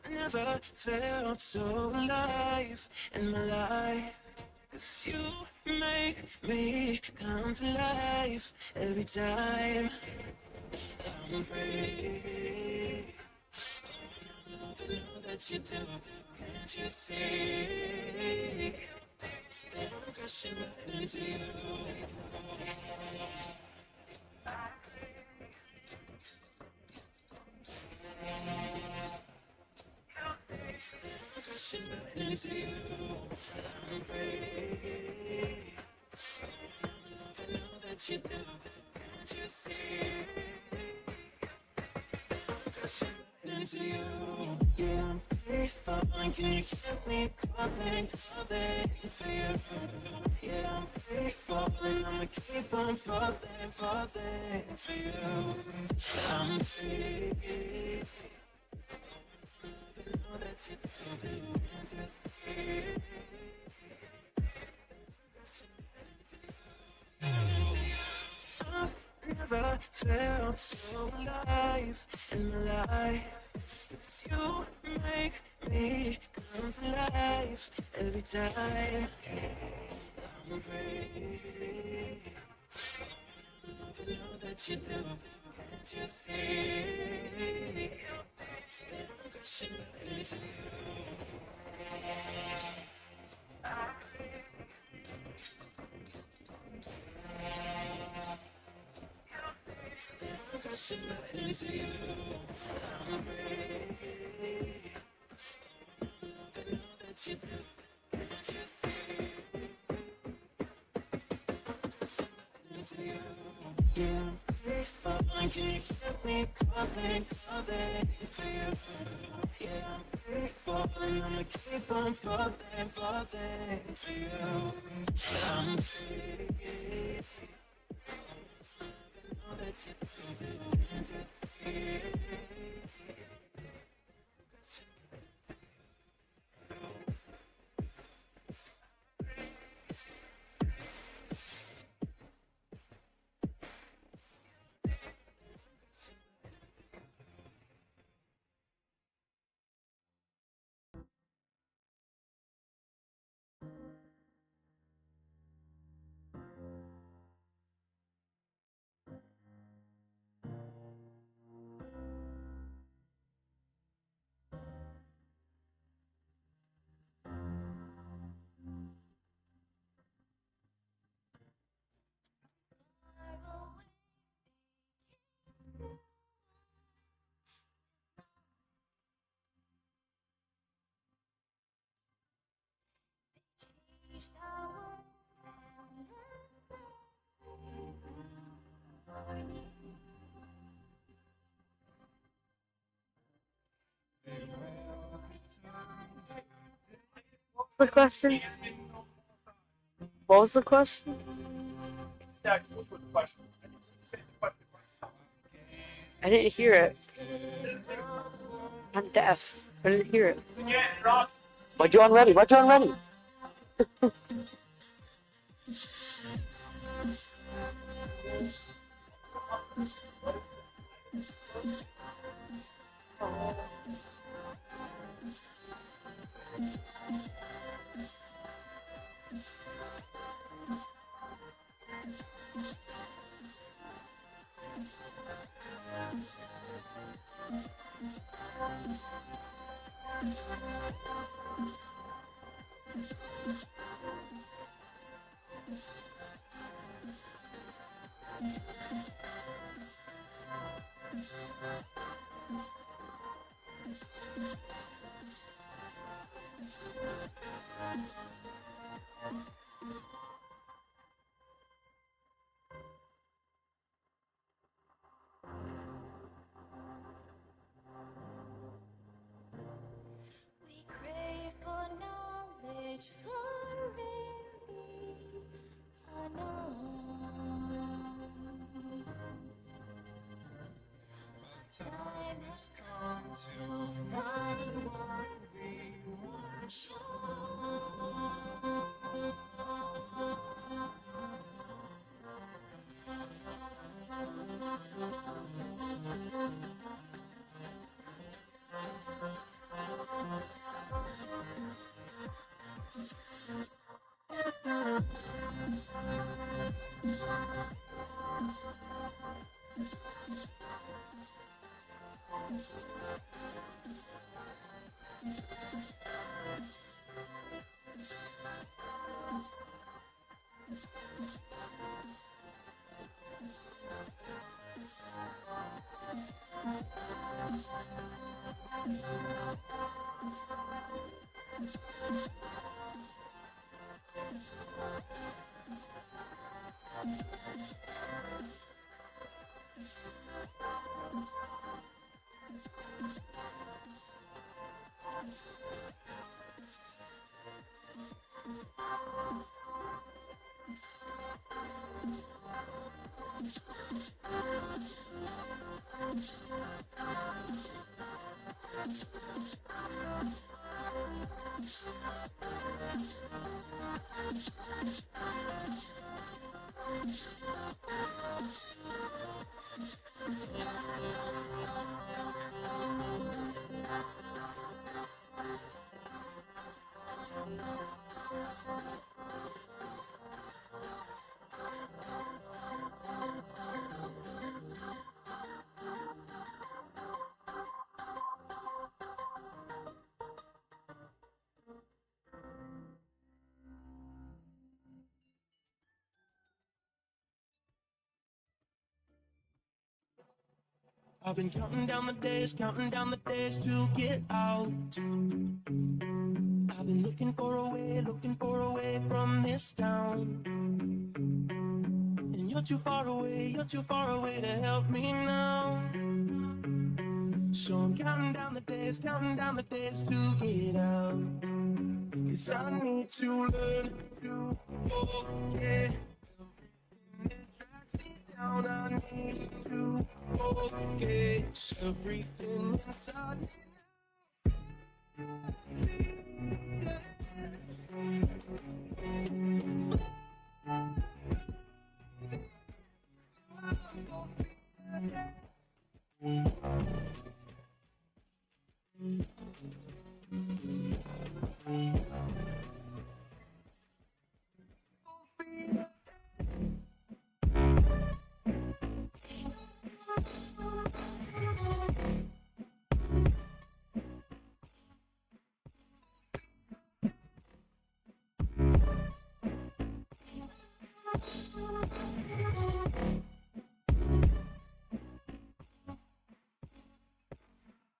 never felt so alive in my life. 'Cause you make me come to life every time I'm free. I know that you do, can't you see? That I'm crashing into you. Crashing into you, I'm free. I know that you do, can't you see? Crashing into you, yeah, I'm free falling. Can you keep me coming for you? Yeah, I'm free falling. I'ma keep on falling for you. I'm free. I've never felt so alive in my life. 'Cause you make me come to life every time I'm free. I know that you do, can't you see? I'm crashing into you. I'm crashing into you. I'm free. I know that you do, can't you see? Into you. Yeah, I'm free falling. Can you keep me coming for you? Yeah, I'm free falling. I'ma keep on falling for you. I'm free. I know that you do, can't you see? The question? What was the question? I didn't hear it. I'm deaf. I didn't hear it. Why'd you unready? Why'd you unready? We crave for knowledge, for really unknown. The time has come to find what we were shown. I've been counting down the days to get out. I've been looking for a way from this town. And you're too far away to help me now. So I'm counting down the days to get out. 'Cause I need to learn to forget everything that drags me down. I need to forget everything inside me.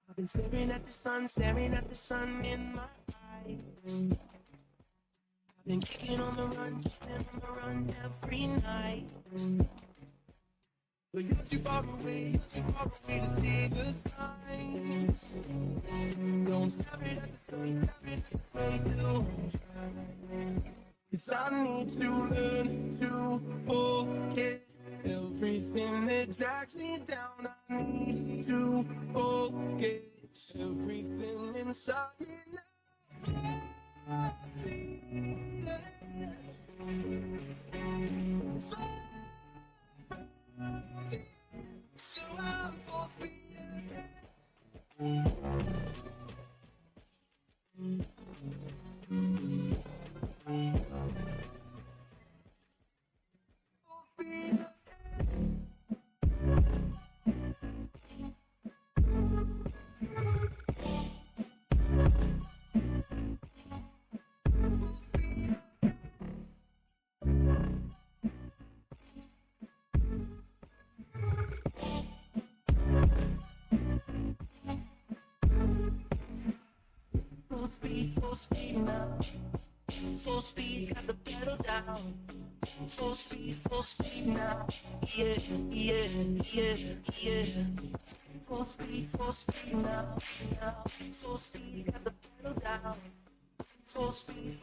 I've been staring at the sun in my eyes. I've been keeping on the run every night. But you're too far away to see the signs. Don't stare at the sun till I'm trying. 'Cause I need to learn to forget everything that drags me down. I need to forget everything inside me now. So I'm full speed ahead. Full speed now. Full speed, got the pedal down. Full speed now. Yeah, yeah, yeah, yeah. Full speed now. Full speed, got the pedal down. Full speed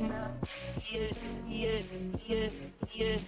now. Yeah, yeah, yeah, yeah.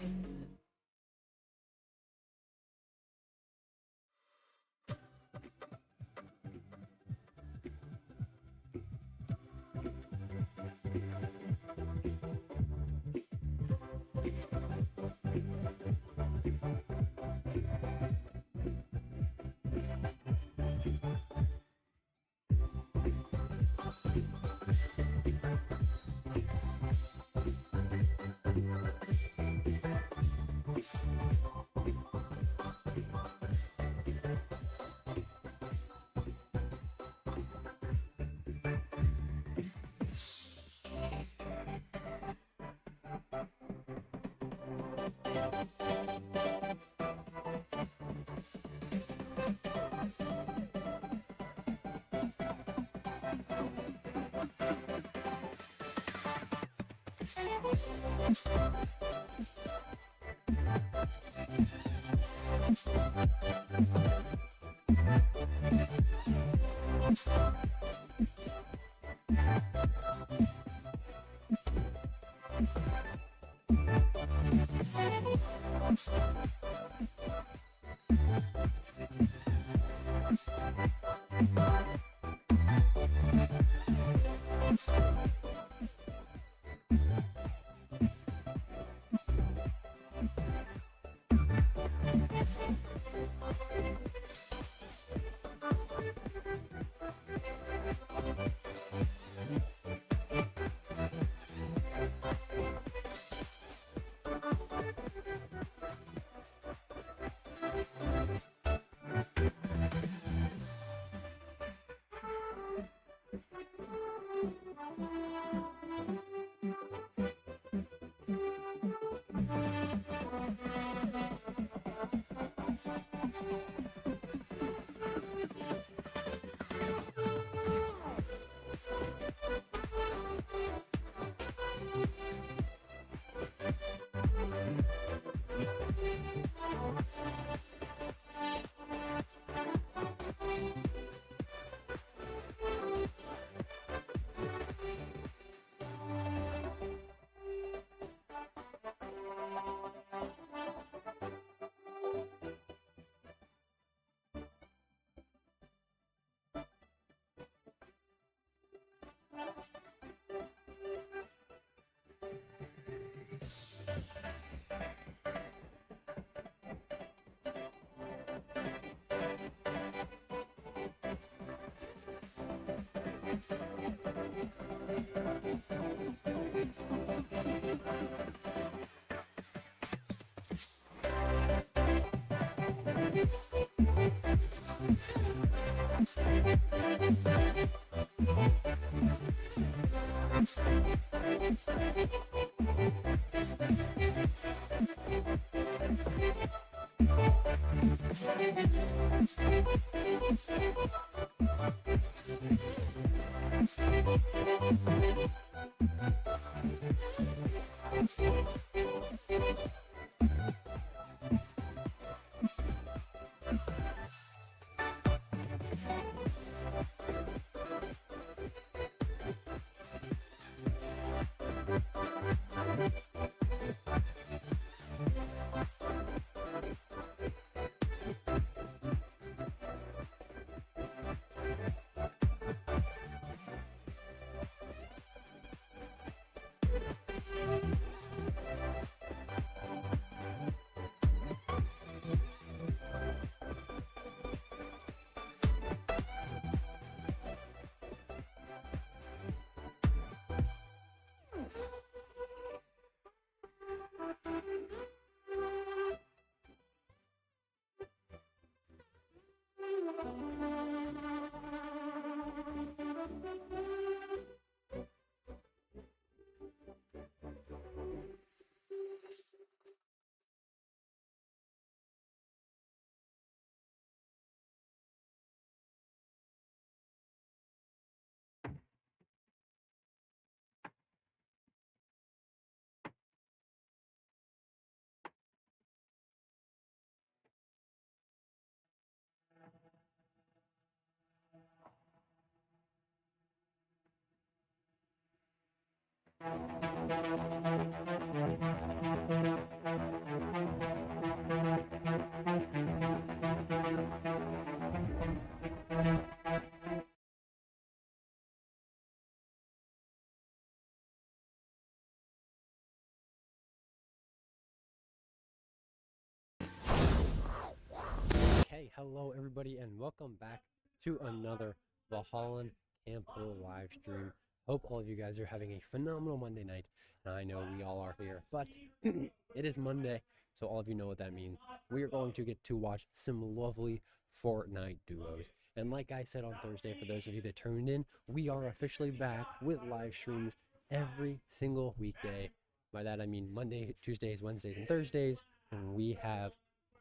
Okay, hello everybody, and welcome back to another Valhallan Campbell live stream. Hope all of you guys are having a phenomenal Monday night, and I know we all are here, but it is Monday, so all of you know what that means. We are going to get to watch some lovely Fortnite duos. And like I said on Thursday, for those of you that tuned in, we are officially back with live streams every single weekday. By that I mean Monday, Tuesdays, Wednesdays, and Thursdays, and we have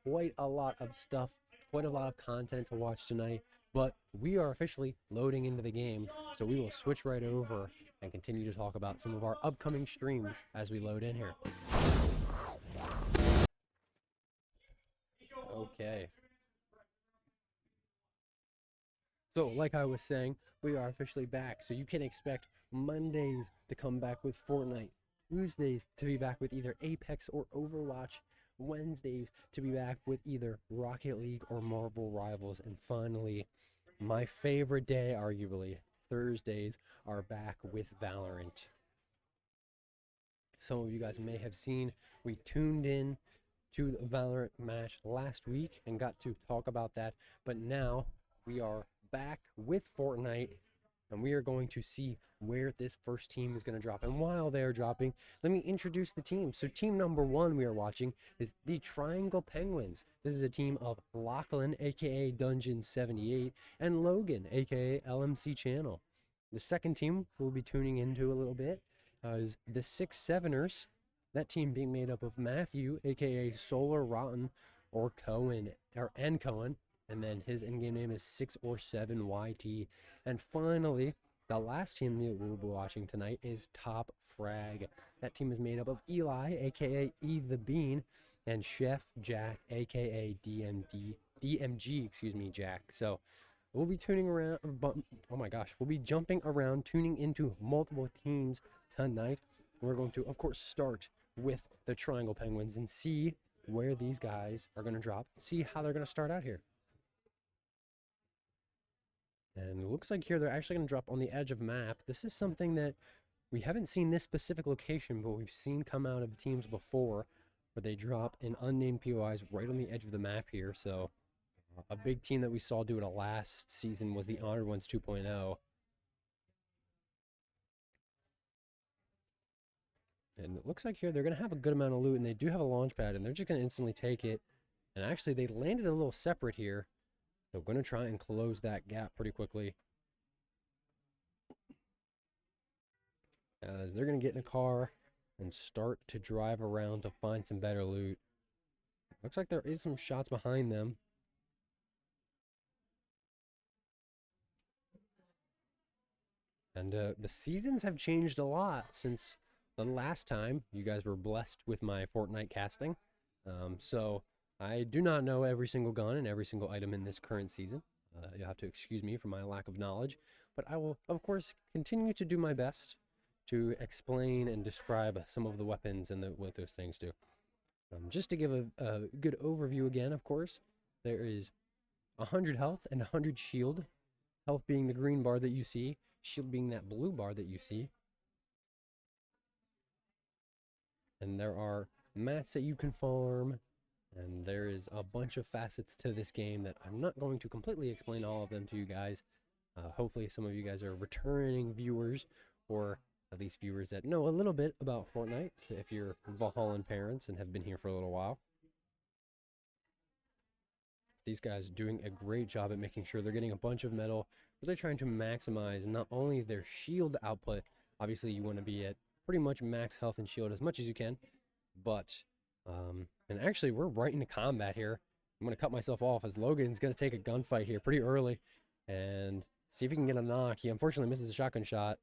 quite a lot of stuff, quite a lot of content to watch tonight, but we are officially loading into the game, so we will switch right over and continue to talk about some of our upcoming streams as we load in here. Okay. So, like I was saying, we are officially back. So you can expect Mondays to come back with Fortnite, Tuesdays to be back with either Apex or Overwatch, Wednesdays to be back with either Rocket League or Marvel Rivals, and finally, my favorite day, arguably, Thursdays are back with Valorant. Some of you guys may have seen we tuned in to the Valorant match last week and got to talk about that, but now we are back with Fortnite, and we are going to see where this first team is going to drop. And while they're dropping, let me introduce the team. So team number 1 we are watching is the TheTrianglePenguins. This is a team of Lachlan, aka Dungeon78, and Logan, aka LMC Channel. The second team we'll be tuning into a little bit is the TheSixSeveners. That team being made up of Matthew, aka Solar Rotten, or Cohen, and then his in-game name is 6or7YT. And finally, the last team that we'll be watching tonight is Top Frag. That team is made up of Eli, aka Eve the Bean, and Chef Jack, aka DMG, Jack. So we'll be tuning around, we'll be jumping around, tuning into multiple teams tonight. We're going to, of course, start with the TheTrianglePenguins and see where these guys are going to drop, see how they're going to start out here. And it looks like here they're actually going to drop on the edge of map. This is something that we haven't seen this specific location, but we've seen come out of teams before where they drop in unnamed POIs right on the edge of the map here. So a big team that we saw do it last season was the Honored Ones 2.0. And it looks like here they're going to have a good amount of loot, and they do have a launch pad, and they're just going to instantly take it. And actually, they landed a little separate here. So we're going to try and close that gap pretty quickly. As they're going to get in a car and start to drive around to find some better loot. Looks like there is some shots behind them. And the seasons have changed a lot since the last time you guys were blessed with my Fortnite casting. So I do not know every single gun and every single item in this current season. You'll have to excuse me for my lack of knowledge, but I will, of course, continue to do my best to explain and describe some of the weapons and what those things do. Just to give a good overview again, of course, there is 100 health and 100 shield. Health being the green bar that you see, shield being that blue bar that you see. And there are mats that you can farm. And there is a bunch of facets to this game that I'm not going to completely explain all of them to you guys. Hopefully some of you guys are returning viewers, or at least viewers that know a little bit about Fortnite, if you're Valhallan parents and have been here for a little while. These guys are doing a great job at making sure they're getting a bunch of metal, really trying to maximize not only their shield output. Obviously you want to be at pretty much max health and shield as much as you can, but and actually, we're right into combat here. I'm going to cut myself off as Logan's going to take a gunfight here pretty early and see if he can get a knock. He unfortunately misses a shotgun shot.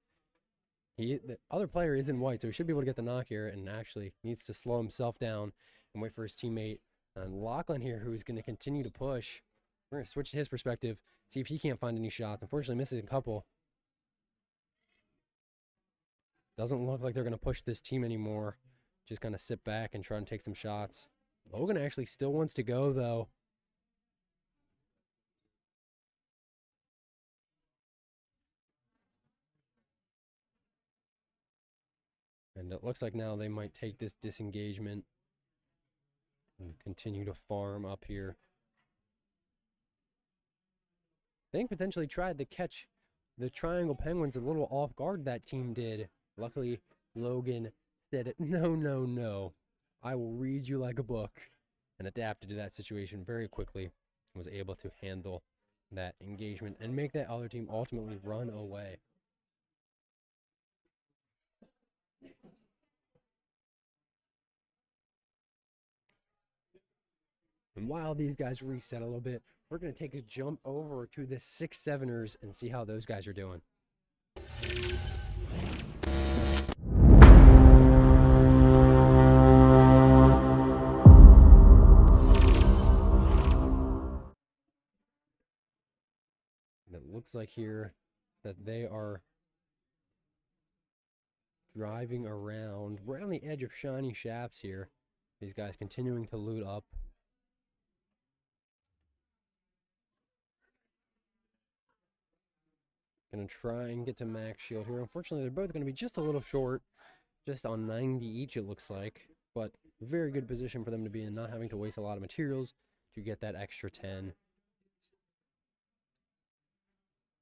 The other player is in white, so he should be able to get the knock here, and actually needs to slow himself down and wait for his teammate. And Lachlan here, who's going to continue to push. We're going to switch to his perspective, see if he can't find any shots. Unfortunately, misses a couple. Doesn't look like they're going to push this team anymore. Just kind of sit back and try and take some shots. Logan actually still wants to go, though. And it looks like now they might take this disengagement and continue to farm up here. They potentially tried to catch the TheTrianglePenguins a little off guard, that team did. Luckily, Logan said, no, no, no. I will read you like a book, and adapted to that situation very quickly. Was able to handle that engagement and make that other team ultimately run away. And while these guys reset a little bit, we're going to take a jump over to the TheSixSeveners and see how those guys are doing. looks like here that they are driving around. We're on the edge of shiny shafts here. These guys continuing to loot up. Gonna try and get to max shield here. Unfortunately, they're both gonna be just a little short. Just on 90 each, it looks like. But very good position for them to be in, not having to waste a lot of materials to get that extra 10.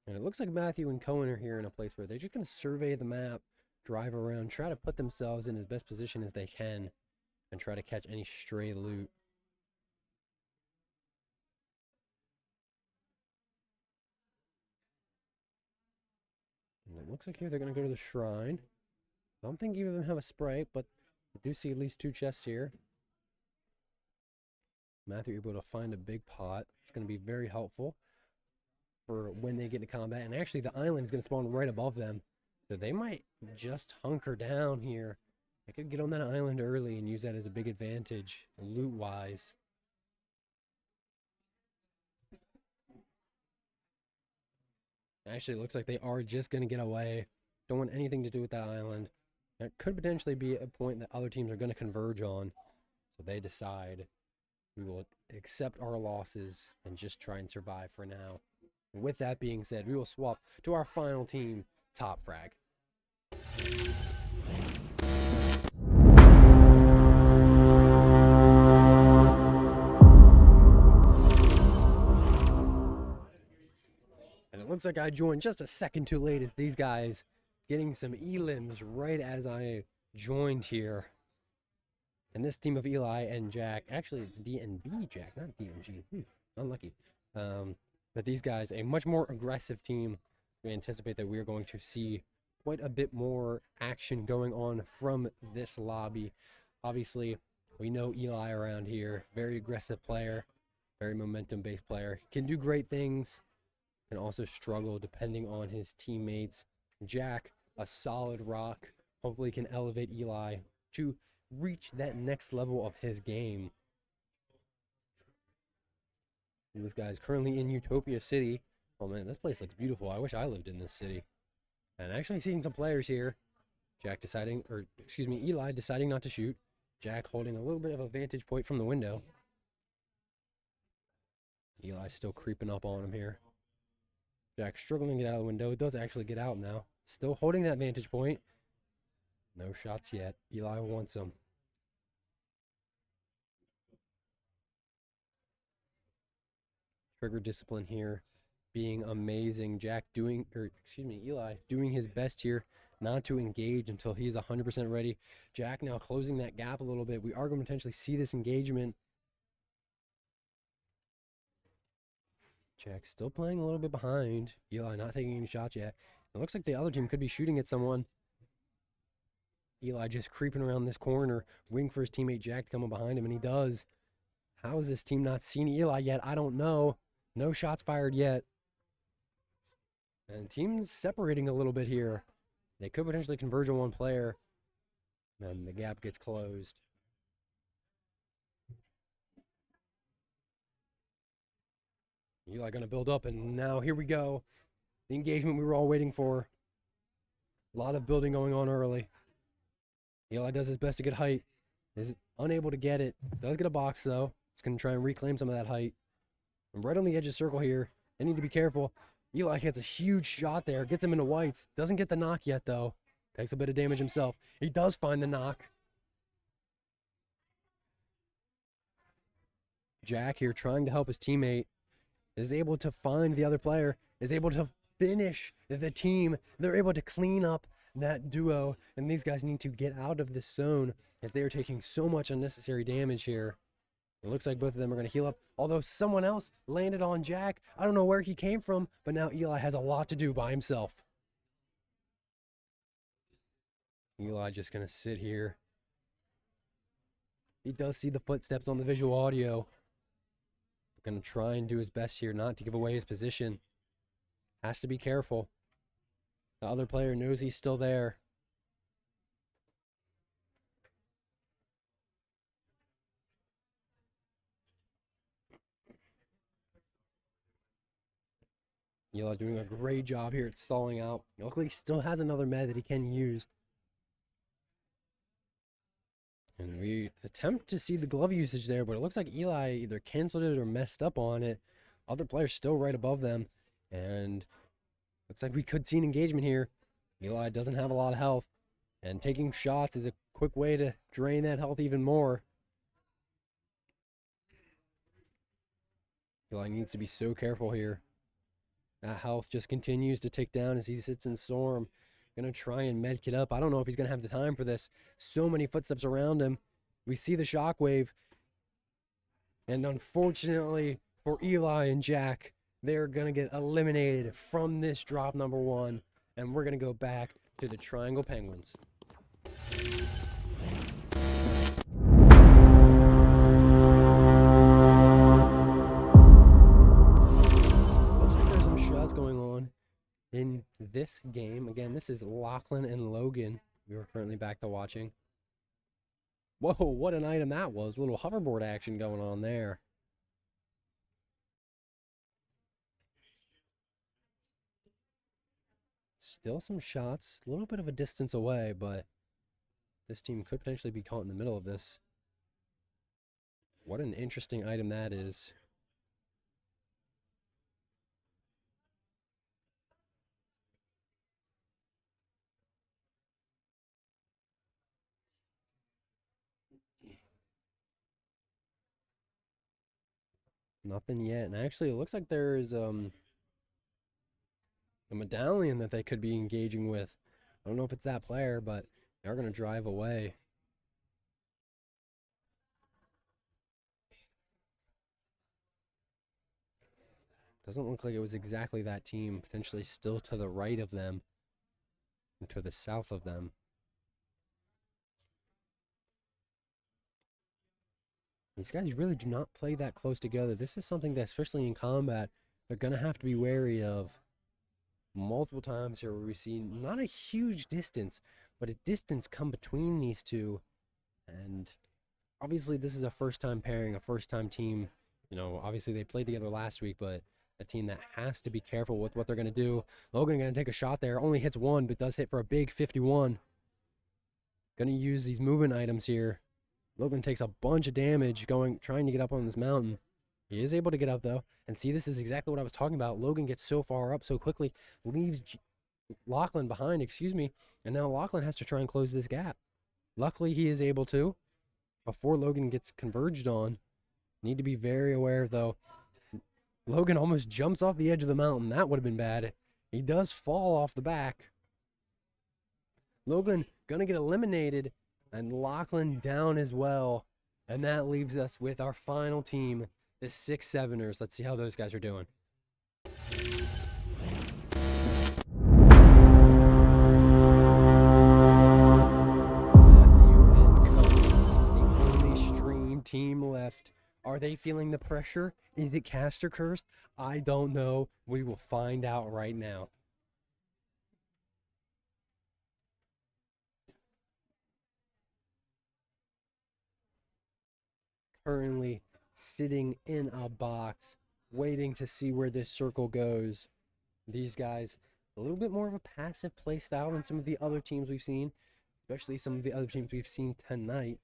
And it looks like Matthew and Cohen are here in a place where they're just going to survey the map, drive around, try to put themselves in the best position as they can, and try to catch any stray loot. And it looks like here they're going to go to the shrine. I don't think either of them have a spray, but I do see at least 2 chests here. Matthew able to find a big pot. It's going to be very helpful for when they get into combat. And actually, the island is going to spawn right above them. So they might just hunker down here. They could get on that island early and use that as a big advantage, loot-wise. Actually, it looks like they are just going to get away. Don't want anything to do with that island. That could potentially be a point that other teams are going to converge on. So they decide we will accept our losses and just try and survive for now. And with that being said, we will swap to our final team, Top Frag. And it looks like I joined just a second too late as these guys getting some elims right as I joined here. And this team of Eli and Jack, actually it's DNB Jack, not DMG. Unlucky. But these guys, a much more aggressive team. We anticipate that we are going to see quite a bit more action going on from this lobby. Obviously, we know Eli around here. Very aggressive player, very momentum-based player. Can do great things, can also struggle depending on his teammates. Jack, a solid rock, hopefully can elevate Eli to reach that next level of his game. And this guy's currently in Utopia City. Oh man, this place looks beautiful. I wish I lived in this city. And actually seeing some players here. Jack deciding, or excuse me, Eli deciding not to shoot. Jack holding a little bit of a vantage point from the window. Eli still creeping up on him here. Jack struggling to get out of the window. It does actually get out now. Still holding that vantage point. No shots yet. Eli wants them. Trigger discipline here being amazing. Jack doing, or excuse me, Eli doing his best here not to engage until he's 100% ready. Jack now closing that gap a little bit. We are going to potentially see this engagement. Jack still playing a little bit behind. Eli not taking any shots yet. It looks like the other team could be shooting at someone. Eli just creeping around this corner, waiting for his teammate Jack to come up behind him, and he does. How is this team not seen Eli yet? I don't know. No shots fired yet. And teams separating a little bit here. They could potentially converge on one player. And the gap gets closed. Eli going to build up, and now here we go. The engagement we were all waiting for. A lot of building going on early. Eli does his best to get height. Is unable to get it. Does get a box, though. He's going to try and reclaim some of that height. And right on the edge of the circle here. They need to be careful. Eli hits a huge shot there. Gets him into whites. Doesn't get the knock yet, though. Takes a bit of damage himself. He does find the knock. Jack here trying to help his teammate. Is able to find the other player. Is able to finish the team. They're able to clean up that duo. And these guys need to get out of this zone as they are taking so much unnecessary damage here. It looks like both of them are going to heal up. Although someone else landed on Jack. I don't know where he came from, but now Eli has a lot to do by himself. Eli just going to sit here. He does see the footsteps on the visual audio. Going to try and do his best here not to give away his position. Has to be careful. The other player knows he's still there. Eli doing a great job here at stalling out. Luckily, he still has another med that he can use. And we attempt to see the glove usage there, but it looks like Eli either canceled it or messed up on it. Other players still right above them. And looks like we could see an engagement here. Eli doesn't have a lot of health. And taking shots is a quick way to drain that health even more. Eli needs to be so careful here. That health just continues to tick down as he sits in Storm. Gonna try and medkit up. I don't know if he's gonna have the time for this. So many footsteps around him. We see the shockwave. And unfortunately for Eli and Jack, they're gonna get eliminated from this drop number 1. And we're gonna go back to the Triangle Penguins. Looks like there's some shots going on in this game. Again, this is Lachlan and Logan. We are currently back to watching. Whoa, what an item that was. A little hoverboard action going on there. Still some shots. A little bit of a distance away, but this team could potentially be caught in the middle of this. What an interesting item that is. Nothing yet. And actually, it looks like there's a medallion that they could be engaging with. I don't know if it's that player, but they're going to drive away. Doesn't look like it was exactly that team. Potentially still to the right of them and to the south of them. These guys really do not play that close together. This is something that, especially in combat, they're going to have to be wary of. Multiple times here where we see not a huge distance, but a distance come between these two. And obviously this is a first-time pairing, a first-time team. You know, obviously they played together last week, but a team that has to be careful with what they're going to do. Logan going to take a shot there. Only hits 1, but does hit for a big 51. Going to use these movement items here. Logan takes a bunch of damage trying to get up on this mountain. He is able to get up, though. And see, this is exactly what I was talking about. Logan gets so far up so quickly, leaves Lachlan behind, and now Lachlan has to try and close this gap. Luckily, he is able to before Logan gets converged on. Need to be very aware, though. Logan almost jumps off the edge of the mountain. That would have been bad. He does fall off the back. Logan gonna get eliminated, and Lachlan down as well. And that leaves us with our final team, the TheSixSeveners. Let's see how those guys are doing. Matthew and Cody, the only stream team left. Are they feeling the pressure? Is it caster cursed? I don't know. We will find out right now. Currently sitting in a box, waiting to see where this circle goes. These guys, a little bit more of a passive play style than some of the other teams we've seen, especially some of the other teams we've seen tonight.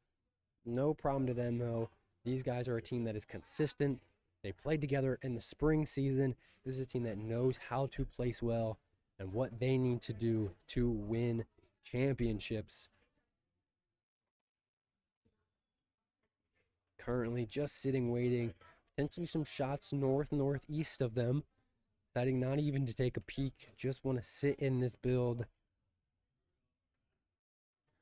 No problem to them, though. These guys are a team that is consistent. They played together in the spring season. This is a team that knows how to place well and what they need to do to win championships. Currently just sitting, waiting. Potentially some shots northeast of them. Deciding not even to take a peek. Just want to sit in this build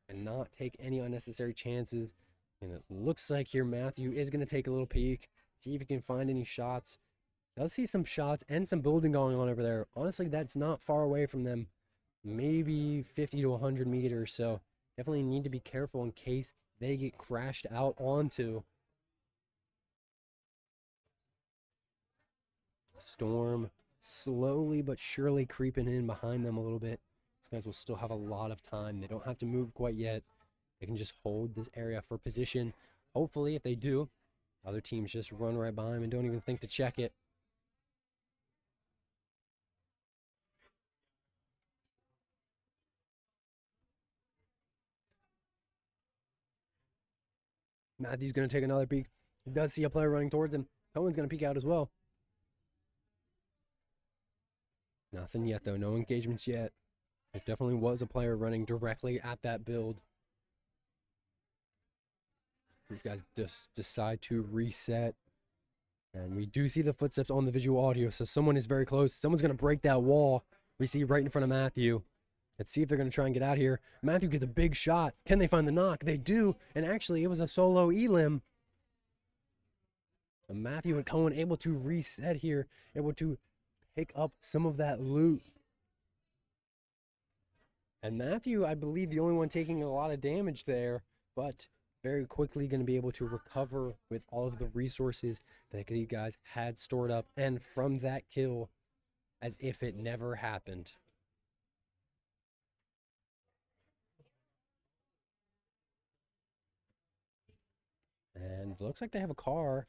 and not take any unnecessary chances. And it looks like here Matthew is going to take a little peek. See if he can find any shots. Does see some shots and some building going on over there. Honestly, that's not far away from them. Maybe 50 to 100 meters. So definitely need to be careful in case they get crashed out onto. Storm slowly but surely creeping in behind them a little bit. These guys will still have a lot of time. They don't have to move quite yet. They can just hold this area for position. Hopefully, if they do, other teams just run right by them and don't even think to check it. Matthew's going to take another peek. He does see a player running towards him. Cohen's going to peek out as well. Nothing yet, though. No engagements yet. There definitely was a player running directly at that build. These guys just decide to reset. And we do see the footsteps on the visual audio, so someone is very close. Someone's going to break that wall we see right in front of Matthew. Let's see if they're going to try and get out here. Matthew gets a big shot. Can they find the knock? They do. And actually, it was a solo elim. And Matthew and Cohen able to reset here, able to pick up some of that loot. And Matthew, I believe, the only one taking a lot of damage there, but very quickly going to be able to recover with all of the resources that these guys had stored up, and from that kill as if it never happened. And it looks like they have a car.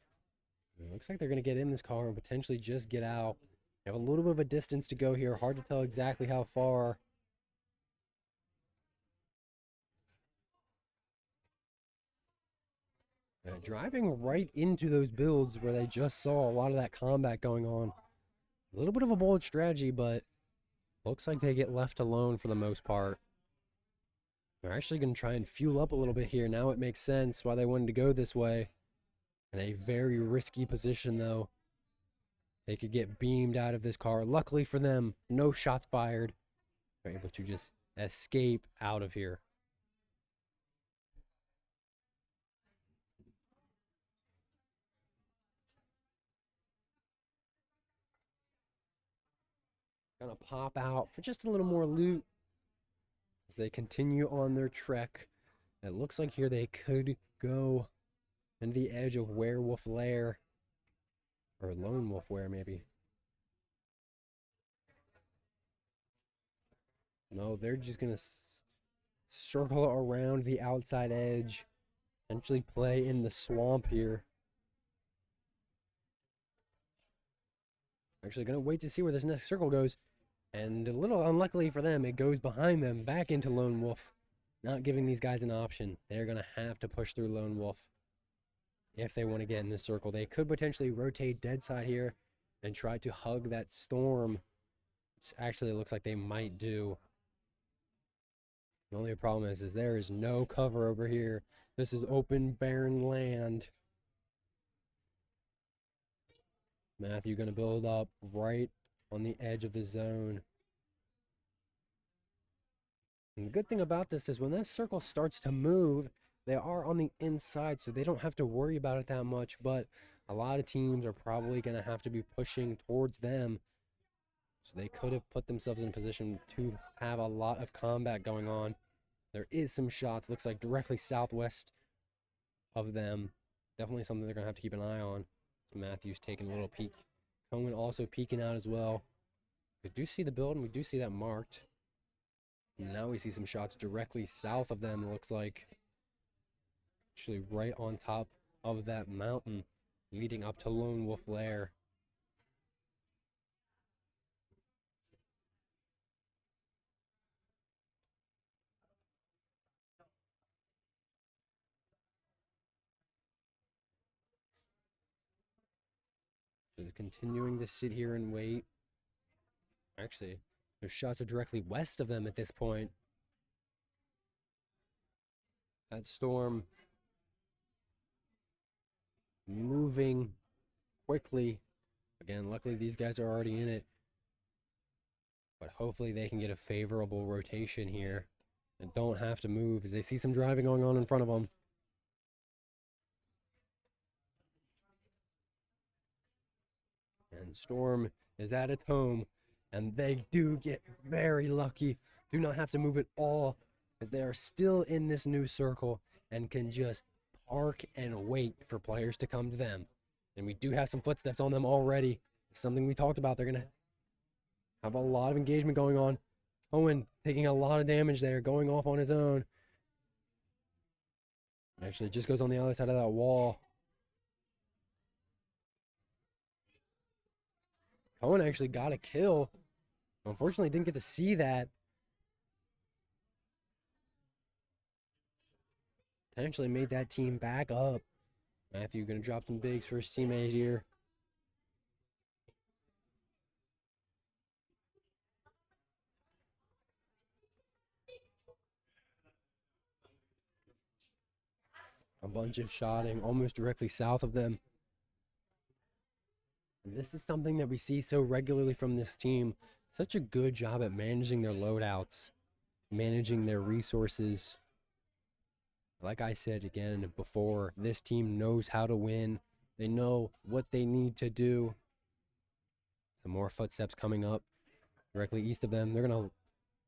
It looks like they're going to get in this car and potentially just get out. They have a little bit of a distance to go here. Hard to tell exactly how far. Driving right into those builds where they just saw a lot of that combat going on. A little bit of a bold strategy, but looks like they get left alone for the most part. They're actually going to try and fuel up a little bit here. Now it makes sense why they wanted to go this way. In a very risky position, though. They could get beamed out of this car. Luckily for them, no shots fired. They're able to just escape out of here. Gonna pop out for just a little more loot as they continue on their trek. It looks like here they could go into the edge of Werewolf Lair, or Lone Wolf Lair maybe. No, they're just gonna circle around the outside edge, potentially play in the swamp here. Actually gonna wait to see where this next circle goes. And a little unluckily for them, it goes behind them back into Lone Wolf, not giving these guys an option. They're going to have to push through Lone Wolf if they want to get in this circle. They could potentially rotate dead side here and try to hug that storm, which actually looks like they might do. The only problem is there is no cover over here. This is open, barren land. Matthew going to build up right on the edge of the zone. And the good thing about this is when that circle starts to move, they are on the inside, so they don't have to worry about it that much, but a lot of teams are probably going to have to be pushing towards them. So they could have put themselves in a position to have a lot of combat going on. There is some shots, looks like directly southwest of them. Definitely something they're going to have to keep an eye on. So Matthew's taking a little peek. Cohen also peeking out as well. We do see the build, and we do see that marked. And now we see some shots directly south of them, it looks like. Actually right on top of that mountain leading up to Lone Wolf Lair. Just continuing to sit here and wait. Actually, their shots are directly west of them at this point. That storm moving quickly. Again, luckily these guys are already in it. But hopefully they can get a favorable rotation here and don't have to move as they see some driving going on in front of them. And Storm is at its home, and they do get very lucky. Do not have to move at all, as they are still in this new circle and can just park and wait for players to come to them. And we do have some footsteps on them already. It's something we talked about. They're going to have a lot of engagement going on. Owen taking a lot of damage there, going off on his own. Actually, just goes on the other side of that wall. Cohen actually got a kill. Unfortunately, didn't get to see that. potentially made that team back up. Matthew going to drop some bigs for his teammate here. A bunch of shotting almost directly south of them. And this is something that we see so regularly from this team. Such a good job at managing their loadouts, managing their resources. Like I said again before, this team knows how to win. They know what they need to do. Some more footsteps coming up directly east of them. They're going to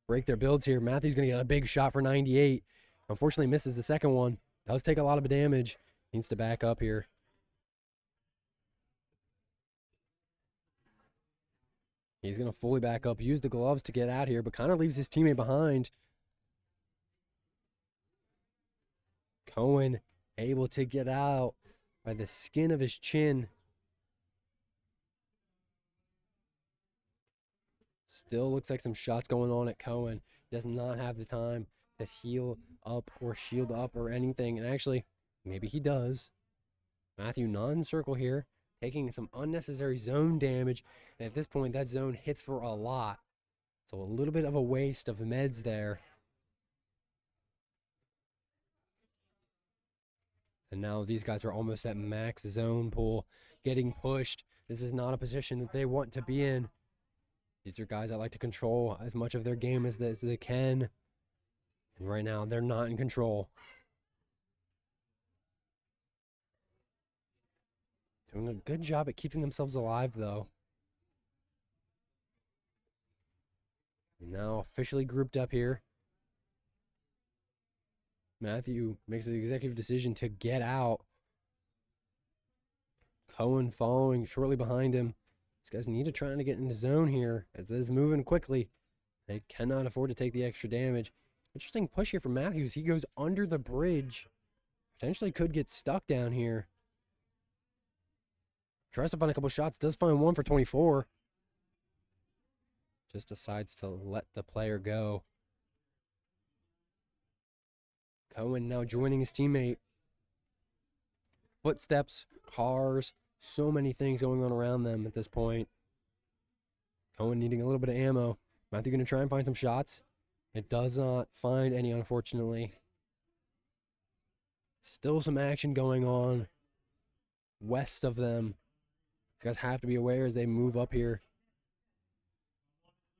break their builds here. Matthew's going to get a big shot for 98. Unfortunately, misses the second one. Does take a lot of damage. Needs to back up here. He's going to fully back up, use the gloves to get out here, but kind of leaves his teammate behind. Cohen able to get out by the skin of his chin. Still looks like some shots going on at Cohen. Does not have the time to heal up or shield up or anything. And actually, maybe he does. Matthew non-circle here, taking some unnecessary zone damage. And at this point, that zone hits for a lot. So a little bit of a waste of meds there. And now these guys are almost at max zone pool, getting pushed. This is not a position that they want to be in. These are guys that like to control as much of their game as they can. And right now, they're not in control. Doing a good job at keeping themselves alive, though. Now officially grouped up here. Matthew makes the executive decision to get out. Cohen following shortly behind him. These guys need to try to get in the zone here as it is moving quickly. They cannot afford to take the extra damage. Interesting push here from Matthews. He goes under the bridge. Potentially could get stuck down here. Tries to find a couple shots. Does find one for 24. Just decides to let the player go. Cohen now joining his teammate. Footsteps, cars, so many things going on around them at this point. Cohen needing a little bit of ammo. Matthew going to try and find some shots. It does not find any, unfortunately. Still some action going on west of them. These guys have to be aware as they move up here.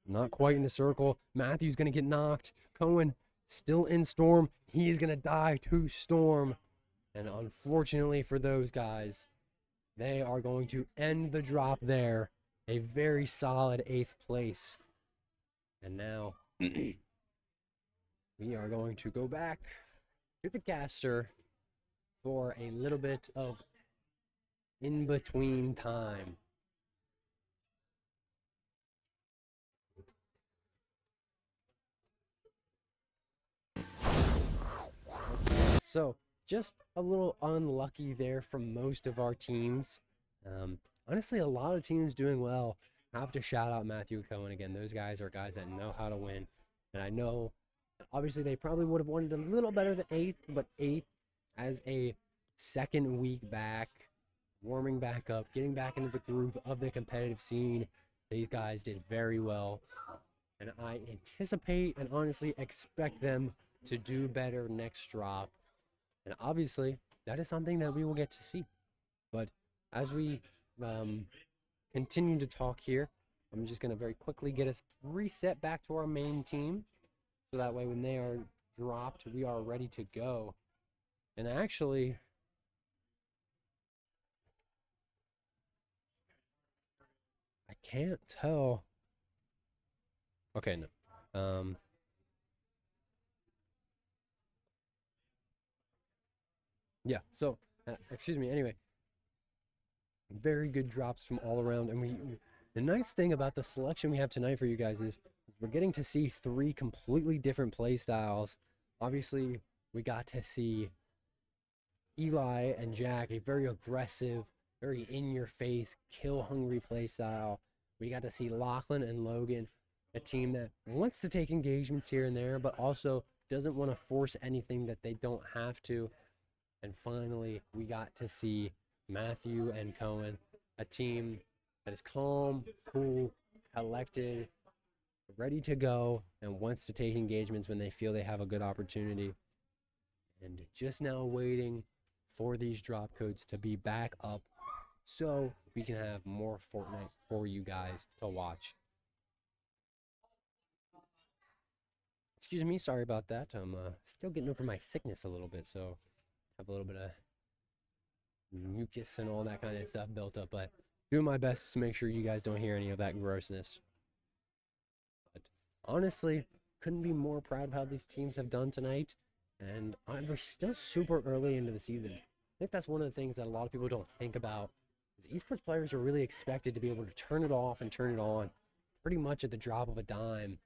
Not quite in the circle. Matthew's going to get knocked. Cohen still in Storm. He's going to die to Storm. And unfortunately for those guys, they are going to end the drop there. A very solid 8th place. And now we are going to go back to the caster for a little bit of in-between time. So, just a little unlucky there from most of our teams. Honestly, a lot of teams doing well. I have to shout out Matthew and Cohen again. Those guys are guys that know how to win. And I know, obviously, they probably would have wanted a little better than 8th, but 8th as a second week back, warming back up, getting back into the groove of the competitive scene. These guys did very well. And I anticipate and honestly expect them to do better next drop. And obviously, that is something that we will get to see. But as we continue to talk here, I'm just going to very quickly get us reset back to our main team. So that way when they are dropped, we are ready to go. And actually, I can't tell. Okay, no. Yeah, so, excuse me, anyway. Very good drops from all around. And the nice thing about the selection we have tonight for you guys is we're getting to see 3 completely different play styles. Obviously, we got to see Eli and Jack, a very aggressive, very in-your-face, kill-hungry play style. We got to see Lachlan and Logan, a team that wants to take engagements here and there, but also doesn't want to force anything that they don't have to. And finally, we got to see Matthew and Cohen, a team that is calm, cool, collected, ready to go, and wants to take engagements when they feel they have a good opportunity. And just now waiting for these drop codes to be back up so we can have more Fortnite for you guys to watch. Excuse me, sorry about that. I'm still getting over my sickness a little bit, so have a little bit of mucus and all that kind of stuff built up, but doing my best to make sure you guys don't hear any of that grossness. But honestly, couldn't be more proud of how these teams have done tonight, and we're still super early into the season. I think that's one of the things that a lot of people don't think about. Is esports players are really expected to be able to turn it off and turn it on pretty much at the drop of a dime,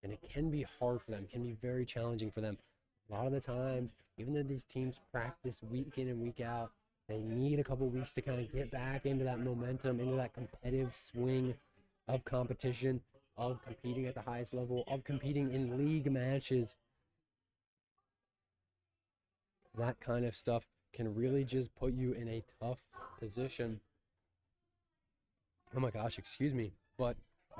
and it can be hard for them, can be very challenging for them. A lot of the times, even though these teams practice week in and week out, they need a couple weeks to kind of get back into that momentum, into that competitive swing of competition, of competing at the highest level, of competing in league matches. That kind of stuff can really just put you in a tough position. Oh my gosh, excuse me. But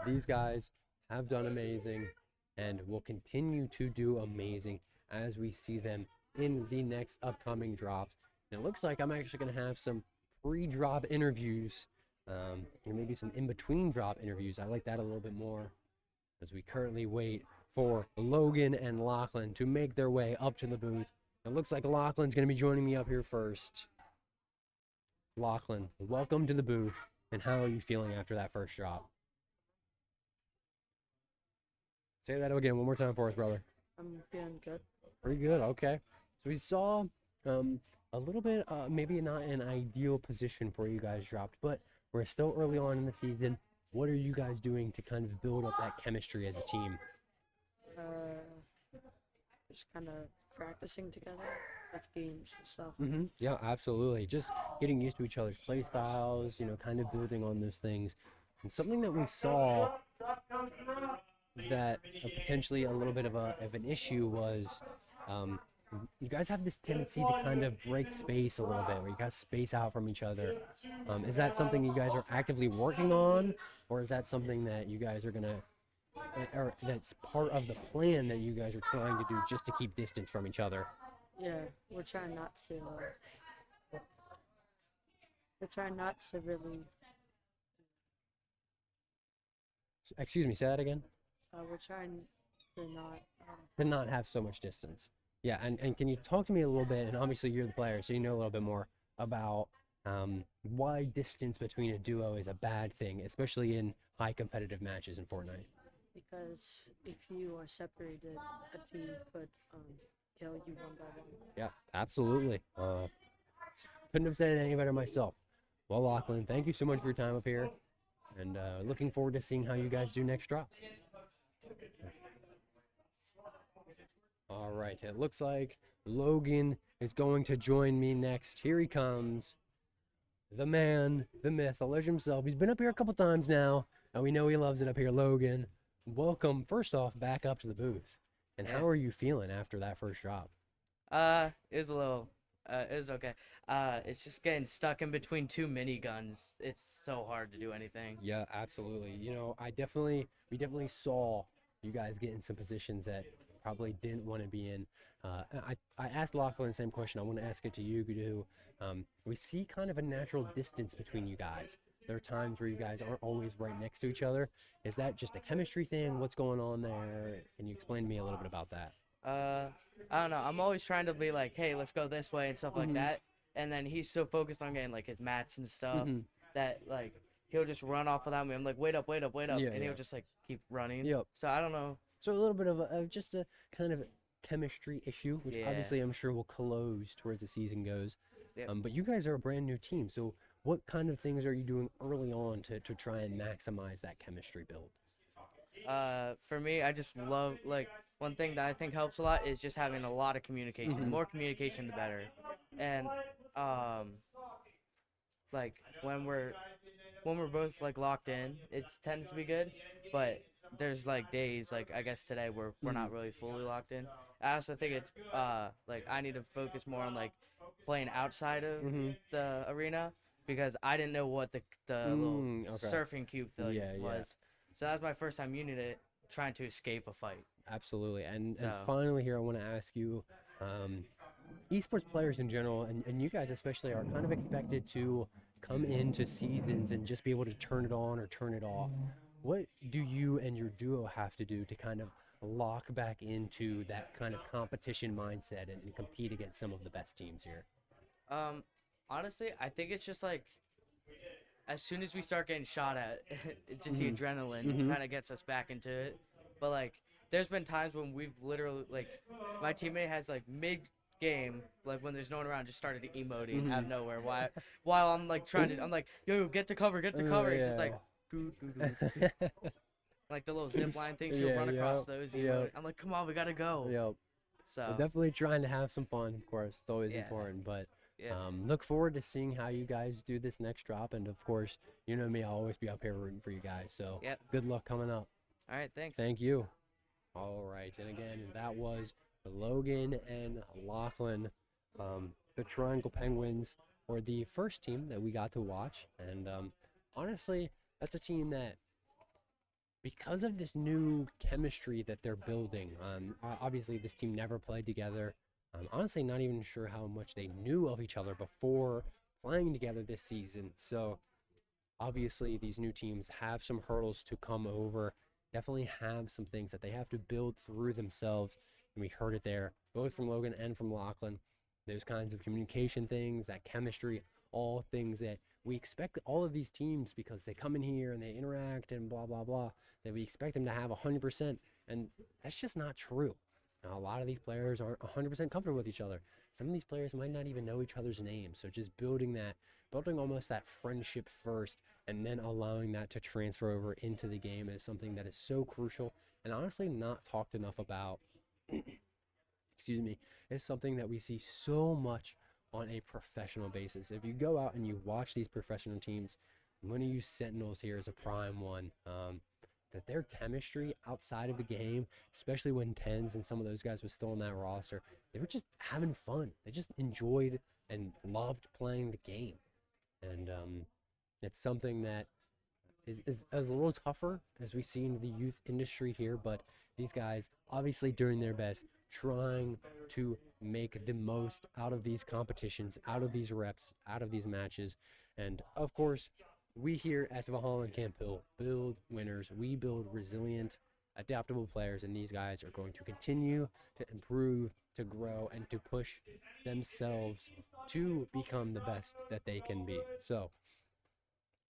these guys have done amazing and will continue to do amazing as we see them in the next upcoming drops. And it looks like I'm actually going to have some pre-drop interviews, and maybe some in-between drop interviews. I like that a little bit more as we currently wait for Logan and Lachlan to make their way up to the booth. It looks like Lachlan's going to be joining me up here first. Lachlan, welcome to the booth, and how are you feeling after that first drop? Say that again one more time for us, brother. I'm feeling good. Pretty good, okay. So we saw a little bit, maybe not an ideal position for you guys dropped, but we're still early on in the season. What are you guys doing to kind of build up that chemistry as a team? Just kind of practicing together with games and stuff. Yeah, absolutely. Just getting used to each other's play styles, you know, kind of building on those things. And something that we saw that potentially a little bit of an issue was you guys have this tendency to kind of break space a little bit, where you guys space out from each other. Is that something you guys are actively working on, or is that something that you guys are gonna, or that's part of the plan that you guys are trying to do just to keep distance from each other? Yeah, we're trying not to. We're trying not to really. Excuse me, say that again. We're trying to not. To not have so much distance. Yeah, and can you talk to me a little bit, and obviously you're the player, so you know a little bit more about why distance between a duo is a bad thing, especially in high competitive matches in Fortnite? Because if you are separated, a team could kill you one by one. Yeah, absolutely. Couldn't have said it any better myself. Well, Lachlan, thank you so much for your time up here, and looking forward to seeing how you guys do next drop. All right, it looks like Logan is going to join me next. Here he comes. The man, the myth, the legend himself. He's been up here a couple times now, and we know he loves it up here. Logan, welcome, first off, back up to the booth. And how are you feeling after that first drop? It was a little, it was okay. It's just getting stuck in between two miniguns. It's so hard to do anything. Yeah, absolutely. You know, we definitely saw you guys get in some positions that probably didn't want to be in. I asked Lachlan the same question. I want to ask it to you, too. We see kind of a natural distance between you guys. There are times where you guys aren't always right next to each other. Is that just a chemistry thing? What's going on there? Can you explain to me a little bit about that? I don't know. I'm always trying to be like, hey, let's go this way and stuff like that. And then he's so focused on getting like his mats and stuff that like he'll just run off without me. I'm like, wait up. Yeah, and he'll just like keep running. Yep. So I don't know. So a little bit of just a kind of chemistry issue, which Yeah. obviously I'm sure will close towards the season goes. Yep. But you guys are a brand new team. So what kind of things are you doing early on to try and maximize that chemistry build? For me, I just love, like, one thing that I think helps a lot is just having a lot of communication. The more communication, the better. And, like, when we're both, like, locked in, it tends to be good. But there's like days like I guess today where we're not really fully locked in. I also think it's like I need to focus more on like playing outside of the arena because I didn't know what the little Okay. surfing cube thing Yeah, yeah. was. So that was my first time using it, trying to escape a fight. Absolutely. And So- finally here, I want to ask you, esports players in general, and you guys especially, are kind of expected to come into seasons and just be able to turn it on or turn it off. What do you and your duo have to do to kind of lock back into that kind of competition mindset and compete against some of the best teams here? Honestly, I think it's just like as soon as we start getting shot at, it's just the adrenaline kind of gets us back into it. But like, there's been times when we've literally like, my teammate has like mid game, like when there's no one around, just started emoting out of nowhere. While I'm like I'm like, yo, get to cover, get to cover. It's just like, doo, doo, doo. Like the little zip line things, you'll run across those. I'm like, come on, we gotta go. Yep. So We're definitely trying to have some fun, of course. It's always Yeah. important, but Yeah. look forward to seeing how you guys do this next drop. And of course, you know me, I'll always be up here rooting for you guys. So Yep. good luck coming up. All right, thanks. Thank you. All right, and again, that was Logan and Lachlan, the Triangle Penguins, or the first team that we got to watch. And honestly, that's a team that, because of this new chemistry that they're building, obviously this team never played together. I'm honestly not even sure how much they knew of each other before playing together this season. So obviously these new teams have some hurdles to come over, definitely have some things that they have to build through themselves. And we heard it there, both from Logan and from Lachlan. Those kinds of communication things, that chemistry, all things that we expect all of these teams, because they come in here and they interact and blah, blah, blah, that we expect them to have 100%. And that's just not true. Now, a lot of these players aren't 100% comfortable with each other. Some of these players might not even know each other's names. So just building almost that friendship first, and then allowing that to transfer over into the game is something that is so crucial and honestly not talked enough about. Excuse me. It's something that we see so much on a professional basis. If you go out and you watch these professional teams, I'm going to use Sentinels here as a prime one. That their chemistry outside of the game, especially when Tens and some of those guys were still on that roster, they were just having fun. They just enjoyed and loved playing the game. And it's something that is a little tougher as we see in the youth industry here, but these guys obviously doing their best, trying to make the most out of these competitions, out of these reps, out of these matches. And of course, we here at Valhallan Camp Hill build winners. We build resilient, adaptable players, and these guys are going to continue to improve, to grow, and to push themselves to become the best that they can be. So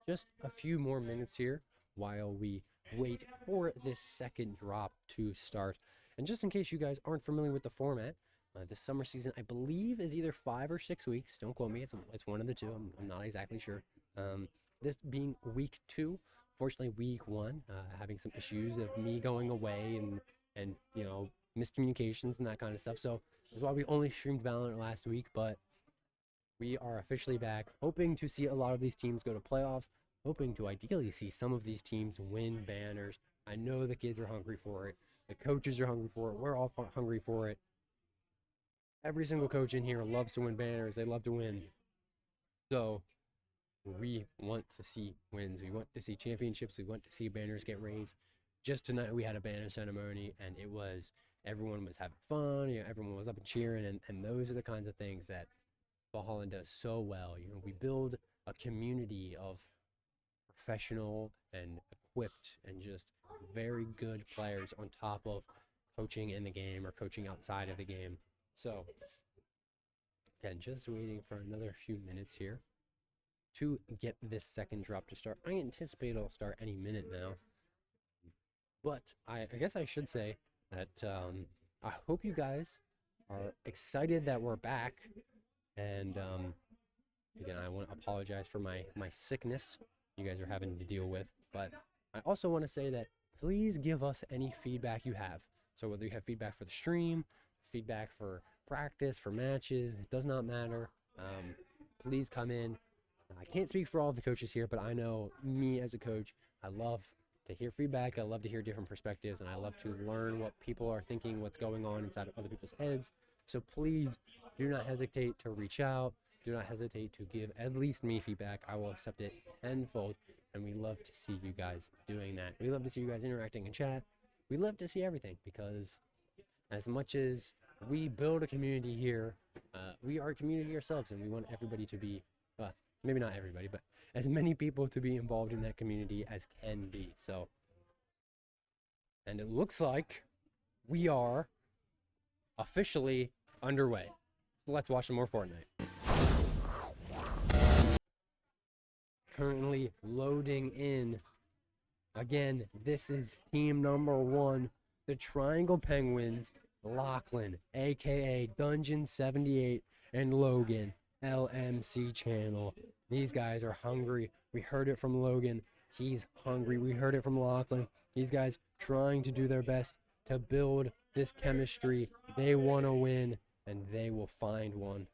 just a few more minutes here while we wait for this second drop to start. And just in case you guys aren't familiar with the format, this summer season, I believe, is either 5 or 6 weeks. Don't quote me. It's one of the two. I'm not exactly sure. This being week 2, fortunately week 1, having some issues of me going away and you know, miscommunications and that kind of stuff. So that's why we only streamed Valorant last week, but we are officially back, hoping to see a lot of these teams go to playoffs, hoping to ideally see some of these teams win banners. I know the kids are hungry for it. The coaches are hungry for it. We're all hungry for it. Every single coach in here loves to win banners. They love to win. So we want to see wins. We want to see championships. We want to see banners get raised. Just tonight we had a banner ceremony, and everyone was having fun. You know, everyone was up and cheering, and those are the kinds of things that Valhallan does so well. You know, we build a community of professional and equipped and just very good players on top of coaching in the game or coaching outside of the game. So again, just waiting for another few minutes here to get this second drop to start. I anticipate it'll start any minute now. But I guess I should say that I hope you guys are excited that we're back. And again, I want to apologize for my sickness you guys are having to deal with. But I also want to say that please give us any feedback you have. So whether you have feedback for the stream, feedback for practice, for matches, it does not matter. Please come in. I can't speak for all of the coaches here, but I know me as a coach, I love to hear feedback. I love to hear different perspectives, and I love to learn what people are thinking, what's going on inside of other people's heads. So please do not hesitate to reach out. Do not hesitate to give at least me feedback. I will accept it tenfold, and we love to see you guys doing that. We love to see you guys interacting in chat. We love to see everything, because as much as we build a community here, we are a community ourselves, and we want everybody to be, maybe not everybody, but as many people to be involved in that community as can be. So, and it looks like we are officially underway. Let's watch some more Fortnite. Currently loading in. Again, this is team number 1, the Triangle Penguins, Lachlan, aka Dungeon 78, and Logan, LMC channel. These guys are hungry. We heard it from Logan. He's hungry. We heard it from Lachlan. These guys trying to do their best to build this chemistry. They want to win, and they will find one.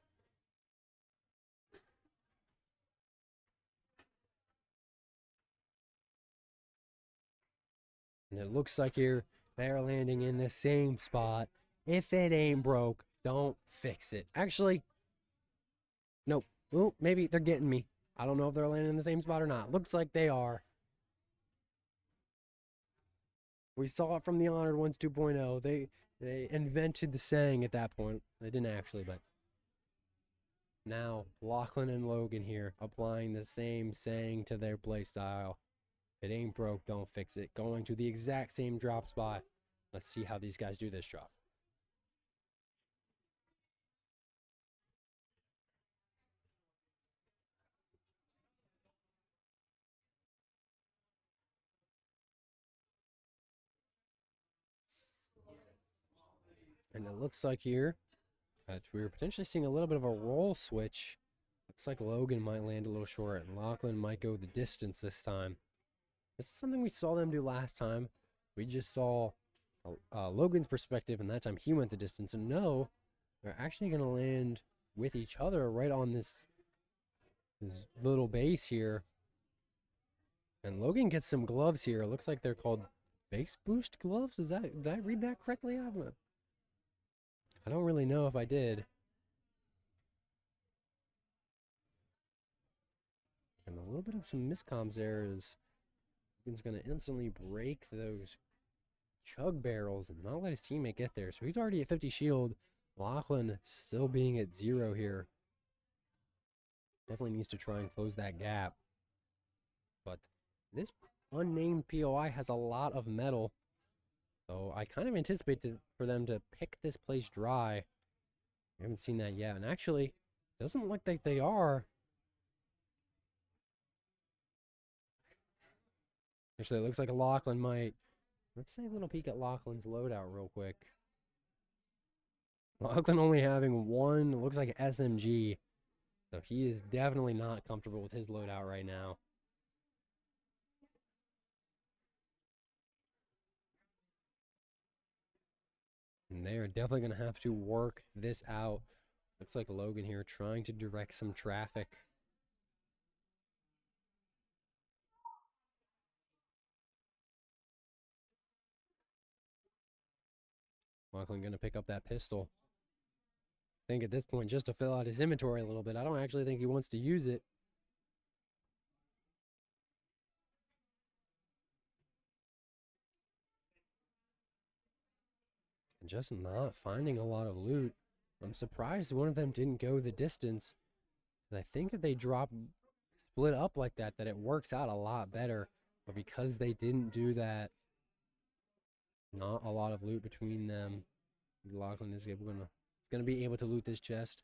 And it looks like here they're landing in the same spot. If it ain't broke, don't fix it. Actually, nope. Well, maybe they're getting me. I don't know if they're landing in the same spot or not. Looks like they are. We saw it from the Honored Ones 2.0. They invented the saying at that point. They didn't actually, but now Lachlan and Logan here applying the same saying to their playstyle. It ain't broke, don't fix it. Going to the exact same drop spot. Let's see how these guys do this drop. And it looks like here that we're potentially seeing a little bit of a roll switch. Looks like Logan might land a little short, and Lachlan might go the distance this time. This is something we saw them do last time. We just saw Logan's perspective, and that time he went the distance. And no, they're actually going to land with each other right on this little base here. And Logan gets some gloves here. It looks like they're called base boost gloves. Did I read that correctly? I don't really know if I did. And a little bit of some miscoms there is Logan's going to instantly break those chug barrels and not let his teammate get there. So he's already at 50 shield. Lachlan still being at 0 here. Definitely needs to try and close that gap. But this unnamed POI has a lot of metal. So I kind of anticipate for them to pick this place dry. We haven't seen that yet. And actually, it doesn't look like they are. Actually, it looks like Lachlan might. Let's take a little peek at Lachlan's loadout real quick. Lachlan only having one, looks like SMG. So he is definitely not comfortable with his loadout right now. And they are definitely going to have to work this out. Looks like Logan here trying to direct some traffic. Lachlan going to pick up that pistol. I think at this point, just to fill out his inventory a little bit. I don't actually think he wants to use it. And just not finding a lot of loot. I'm surprised one of them didn't go the distance. And I think if they split up like that, that it works out a lot better. But because they didn't do that, not a lot of loot between them. Lachlan is gonna be able to loot this chest.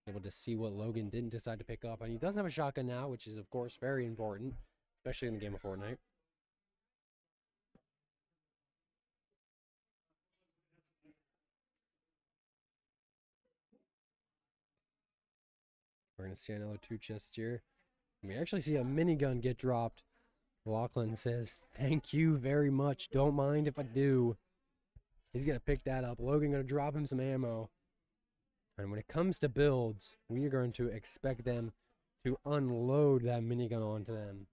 Able to see what Logan didn't decide to pick up. And he does have a shotgun now, which is of course very important, especially in the game of Fortnite. We're gonna see another 2 chests here. And we actually see a minigun get dropped. Lachlan says, "Thank you very much. Don't mind if I do." He's going to pick that up. Logan going to drop him some ammo. And when it comes to builds, we are going to expect them to unload that minigun onto them.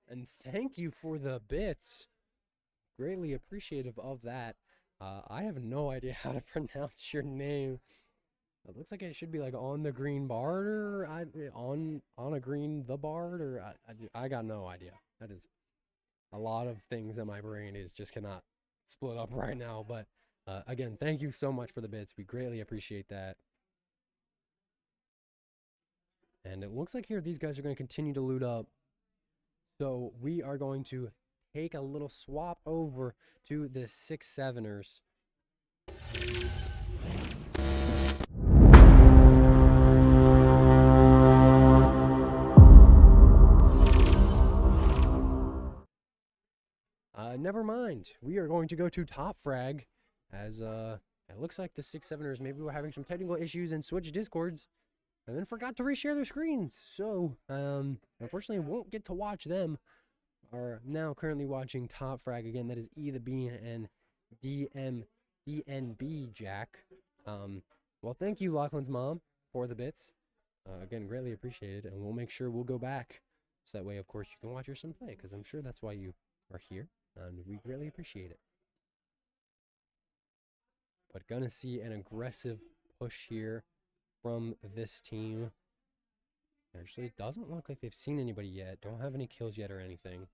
And thank you for the bits. Greatly appreciative of that. I have no idea how to pronounce your name. It looks like it should be like on the green bard or on a green the bard or I got no idea. That is a lot of things that my brain is just cannot split up right now. But again, thank you so much for the bits. We greatly appreciate that. And it looks like here these guys are going to continue to loot up. So we are going to take a little swap over to the TheSixSeveners. Never mind. We are going to go to top frag as it looks like the TheSixSeveners maybe were having some technical issues and switched discords and then forgot to reshare their screens. So unfortunately won't get to watch them. Are now currently watching top frag again. That is E the B and DNB Jack. Well, thank you, Lachlan's mom, for the bits. Again, greatly appreciated, and we'll make sure we'll go back so that way, of course, you can watch your son play, because I'm sure that's why you are here, and we greatly appreciate it. But gonna see an aggressive push here from this team. Actually, it doesn't look like they've seen anybody yet. Don't have any kills yet or anything.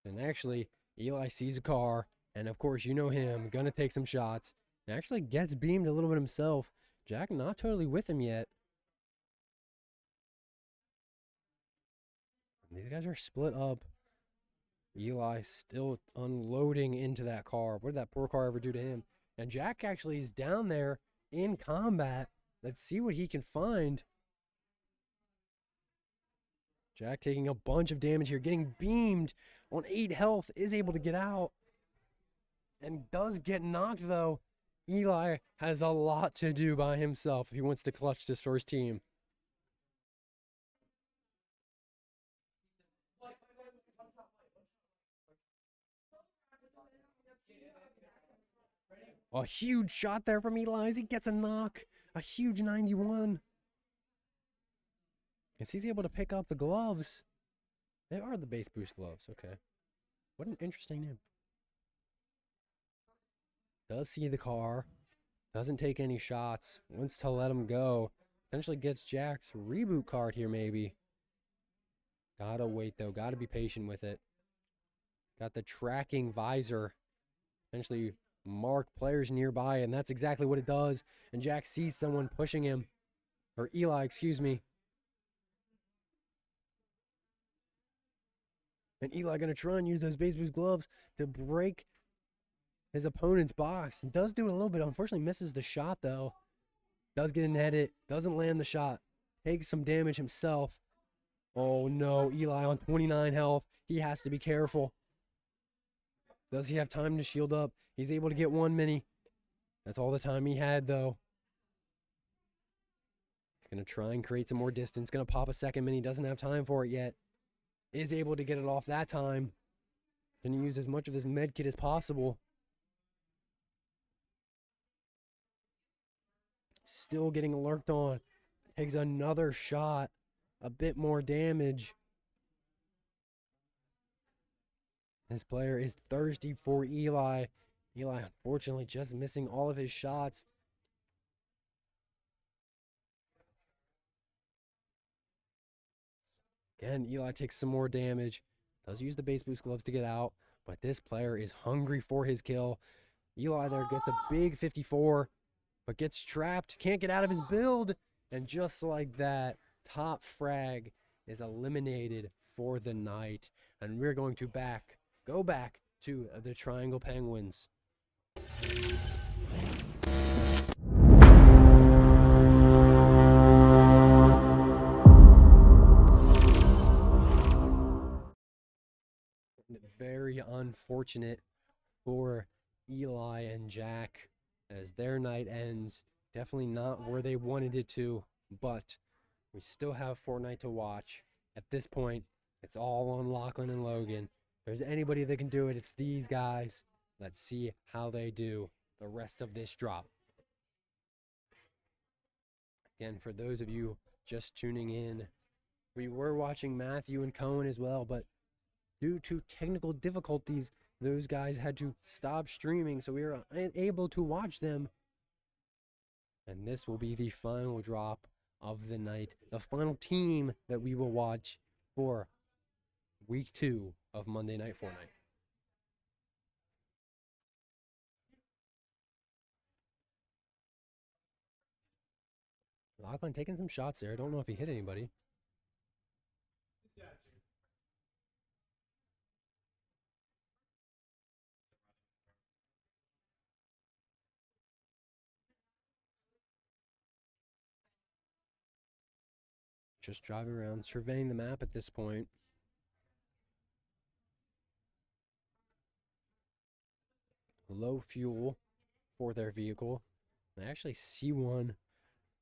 And actually, Eli sees a car, and of course, you know him, gonna take some shots, and actually gets beamed a little bit himself. Jack not totally with him yet. And these guys are split up. Eli still unloading into that car. What did that poor car ever do to him? And Jack actually is down there in combat. Let's see what he can find. Jack taking a bunch of damage here, getting beamed on 8 health, is able to get out. And does get knocked, though. Eli has a lot to do by himself if he wants to clutch this for his team. A huge shot there from Eli as he gets a knock. A huge 91. As he's able to pick up the gloves. They are the base boost gloves, okay. What an interesting name. Does see the car. Doesn't take any shots. Wants to let him go. Potentially gets Jack's reboot card here, maybe. Gotta wait, though. Gotta be patient with it. Got the tracking visor. Potentially mark players nearby, and that's exactly what it does. And Jack sees someone pushing him. Or Eli, excuse me. And Eli going to try and use those base boost gloves to break his opponent's box. He does do it a little bit. Unfortunately, misses the shot, though. Does get an edit. Doesn't land the shot. Takes some damage himself. Oh, no. Eli on 29 health. He has to be careful. Does he have time to shield up? He's able to get one mini. That's all the time he had, though. He's going to try and create some more distance. Going to pop a second mini. Doesn't have time for it yet. Is able to get it off that time. Going to use as much of this med kit as possible. Still getting lurked on. Takes another shot. A bit more damage. This player is thirsty for Eli. Eli, unfortunately, just missing all of his shots. Again, Eli takes some more damage. Does use the base boost gloves to get out. But this player is hungry for his kill. Eli there gets a big 54. But gets trapped. Can't get out of his build. And just like that, top frag is eliminated for the night. And we're going to go back to the Triangle Penguins. Very unfortunate for Eli and Jack as their night ends. Definitely not where they wanted it to, but we still have Fortnite to watch. At this point, it's all on Lachlan and Logan. If there's anybody that can do it, it's these guys. Let's see how they do the rest of this drop. Again, for those of you just tuning in, we were watching Matthew and Cohen as well, but due to technical difficulties, those guys had to stop streaming, so we were unable to watch them. And this will be the final drop of the night, the final team that we will watch for week 2 of Monday Night Fortnite. Lachlan taking some shots there. I don't know if he hit anybody. Just driving around, surveying the map at this point. Low fuel for their vehicle. I actually see one in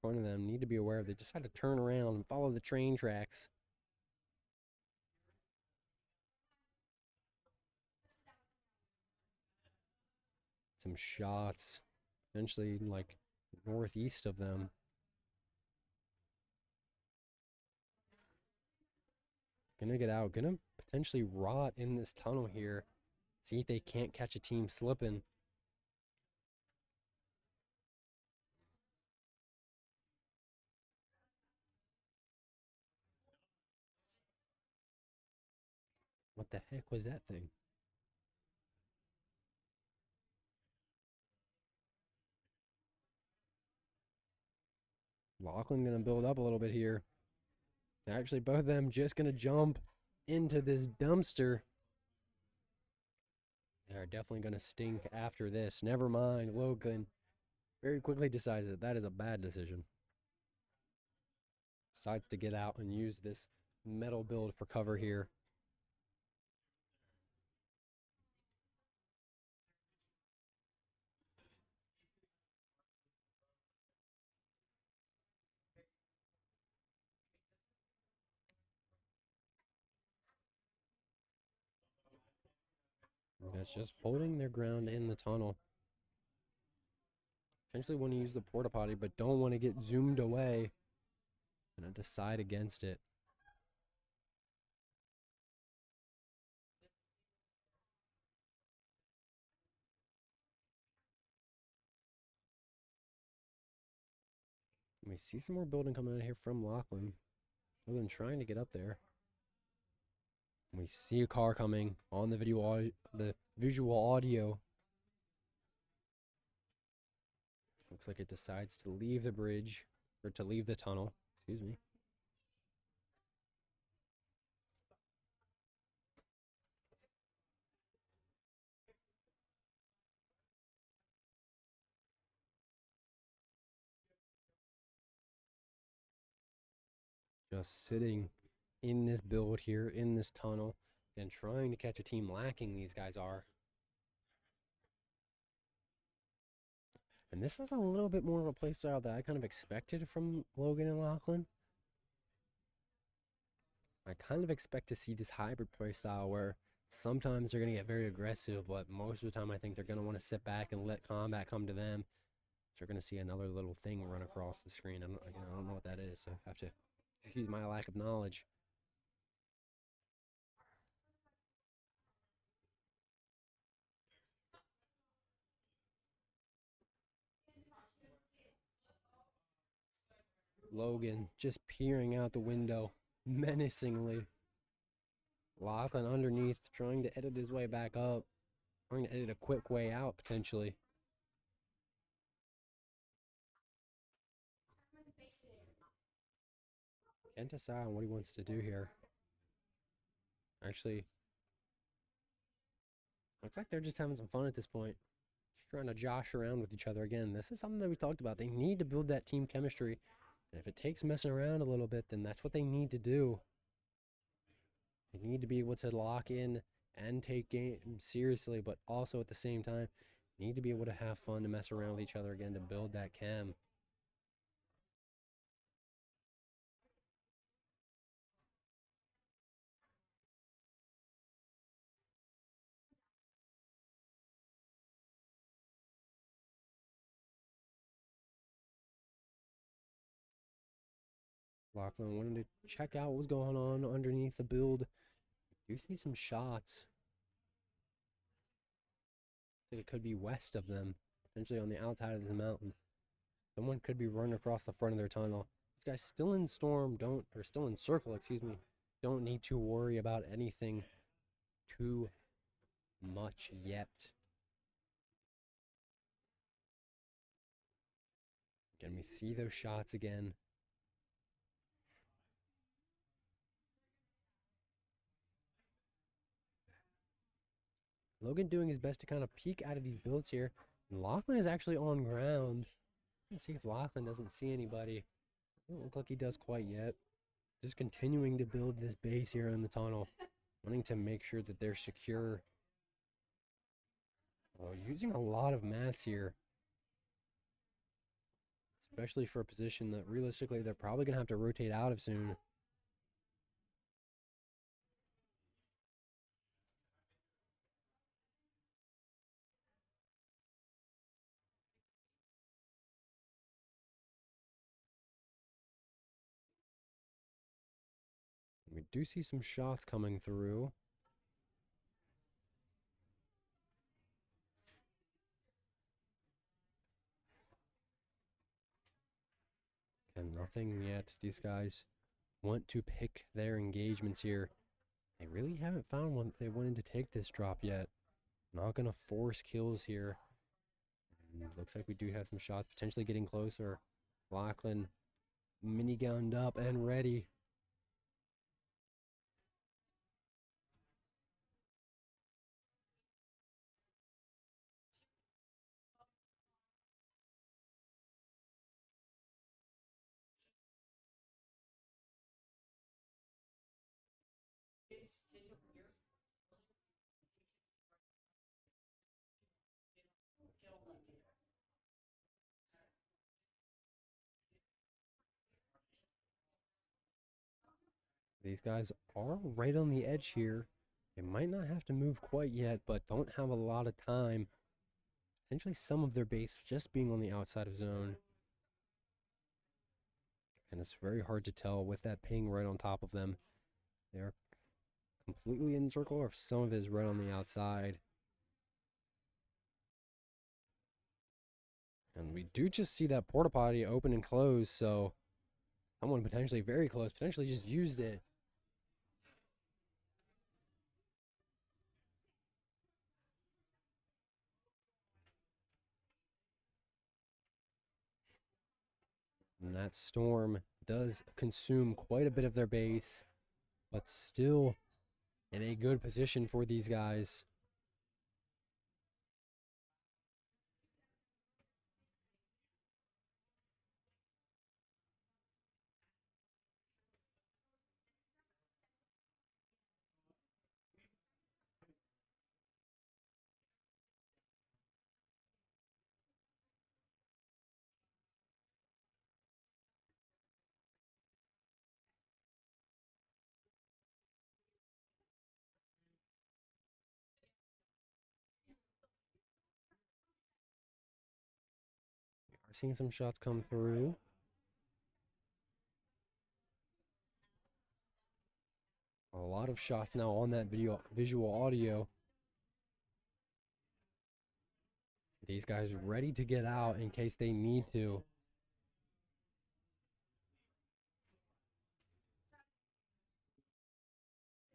front of them. Need to be aware of. They just had to turn around and follow the train tracks. Some shots, eventually like northeast of them. Gonna get out, gonna potentially rot in this tunnel here. See if they can't catch a team slipping. What the heck was that thing? Lachlan gonna build up a little bit here. Actually, both of them just gonna jump into this dumpster. They're definitely gonna stink after this. Never mind, Logan very quickly decides that that is a bad decision. Decides to get out and use this metal build for cover here. That's just holding their ground in the tunnel. Potentially want to use the porta potty, but don't want to get zoomed away. Gonna decide against it. We see some more building coming in here from Lachlan. Logan trying to get up there. We see a car coming on the the visual audio. Looks like it decides to leave the bridge, or to leave the tunnel. Excuse me. Just sitting in this build here, in this tunnel, and trying to catch a team lacking, these guys are. And this is a little bit more of a playstyle that I kind of expected from Logan and Lachlan. I kind of expect to see this hybrid playstyle where sometimes they're going to get very aggressive, but most of the time I think they're going to want to sit back and let combat come to them. So you're going to see another little thing run across the screen. I don't know what that is, so I have to excuse my lack of knowledge. Logan just peering out the window menacingly. Lachlan underneath, trying to edit his way back up. Trying to edit a quick way out, potentially. Can't decide on what he wants to do here. Actually, looks like they're just having some fun at this point. Just trying to josh around with each other again. This is something that we talked about. They need to build that team chemistry. And if it takes messing around a little bit, then that's what they need to do. They need to be able to lock in and take games seriously, but also at the same time, need to be able to have fun to mess around with each other again to build that chem. Lachlan wanted to check out what was going on underneath the build. You see some shots. I think it could be west of them, potentially on the outside of this mountain. Someone could be running across the front of their tunnel. These guys still in storm, still in circle, excuse me. Don't need to worry about anything too much yet. Can we see those shots again? Logan doing his best to kind of peek out of these builds here. And Lachlan is actually on ground. Let's see if Lachlan doesn't see anybody. Doesn't look like he does quite yet. Just continuing to build this base here in the tunnel. Wanting to make sure that they're secure. Oh, using a lot of mats here. Especially for a position that realistically they're probably going to have to rotate out of soon. We do see some shots coming through. And nothing yet. These guys want to pick their engagements here. They really haven't found one they wanted to take this drop yet. Not going to force kills here. And looks like we do have some shots potentially getting closer. Lachlan minigunned up and ready. These guys are right on the edge here. They might not have to move quite yet, but don't have a lot of time. Potentially some of their base just being on the outside of zone. And it's very hard to tell with that ping right on top of them. They're completely in circle, or if some of it is right on the outside. And we do just see that porta potty open and close, so someone potentially very close, potentially just used it. And that storm does consume quite a bit of their base, but still in a good position for these guys. We're seeing some shots come through. A lot of shots now on that visual audio. These guys ready to get out in case they need to.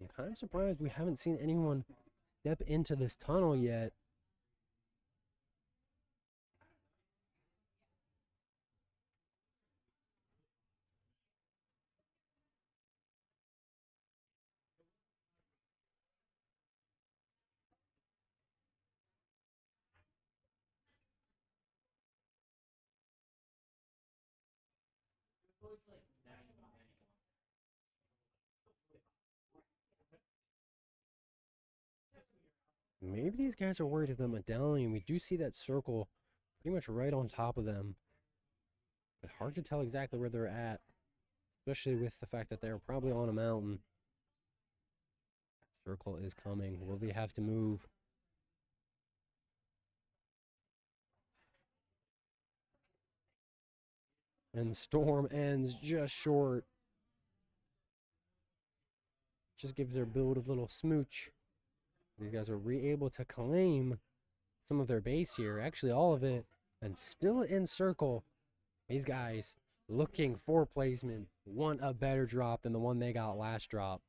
I'm kind of surprised we haven't seen anyone step into this tunnel yet. Maybe these guys are worried of the medallion. We do see that circle pretty much right on top of them. But hard to tell exactly where they're at, especially with the fact that they're probably on a mountain. Circle is coming. Will they have to move? And storm ends just short. just gives their build a little smooch. These guys are able to claim some of their base here, actually all of it, and still in circle. These guys looking for placement, want a better drop than the one they got last drop.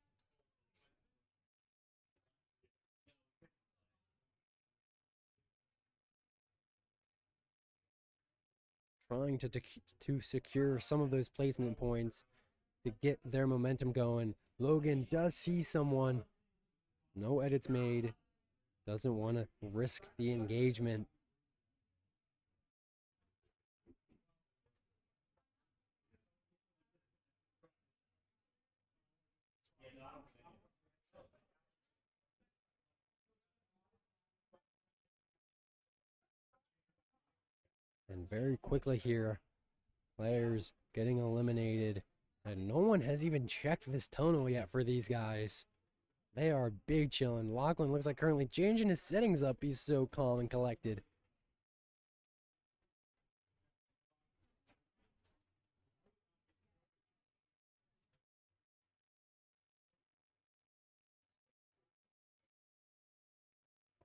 Trying to secure some of those placement points to get their momentum going. Logan does see someone. No edits made. Doesn't want to risk the engagement. And very quickly here, players getting eliminated. And no one has even checked this tunnel yet for these guys. They are big chillin'. Lachlan looks like currently changing his settings up. He's so calm and collected.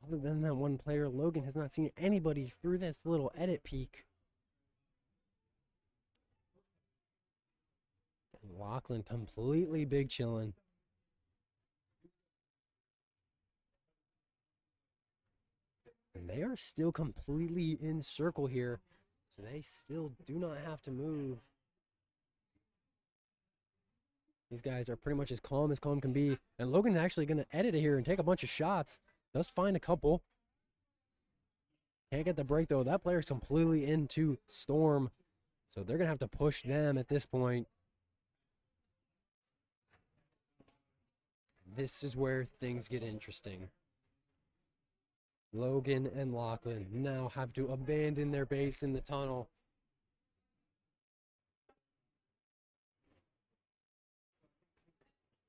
Other than that one player, Logan has not seen anybody through this little edit peek. And Lachlan completely big chillin'. And they are still completely in circle here, so they still do not have to move. These guys are pretty much as calm can be. And Logan is actually going to edit it here and take a bunch of shots. Does find a couple. Can't get the break though. That player's completely into Storm, so they're going to have to push them at this point. This is where things get interesting. Logan and Lachlan now have to abandon their base in the tunnel.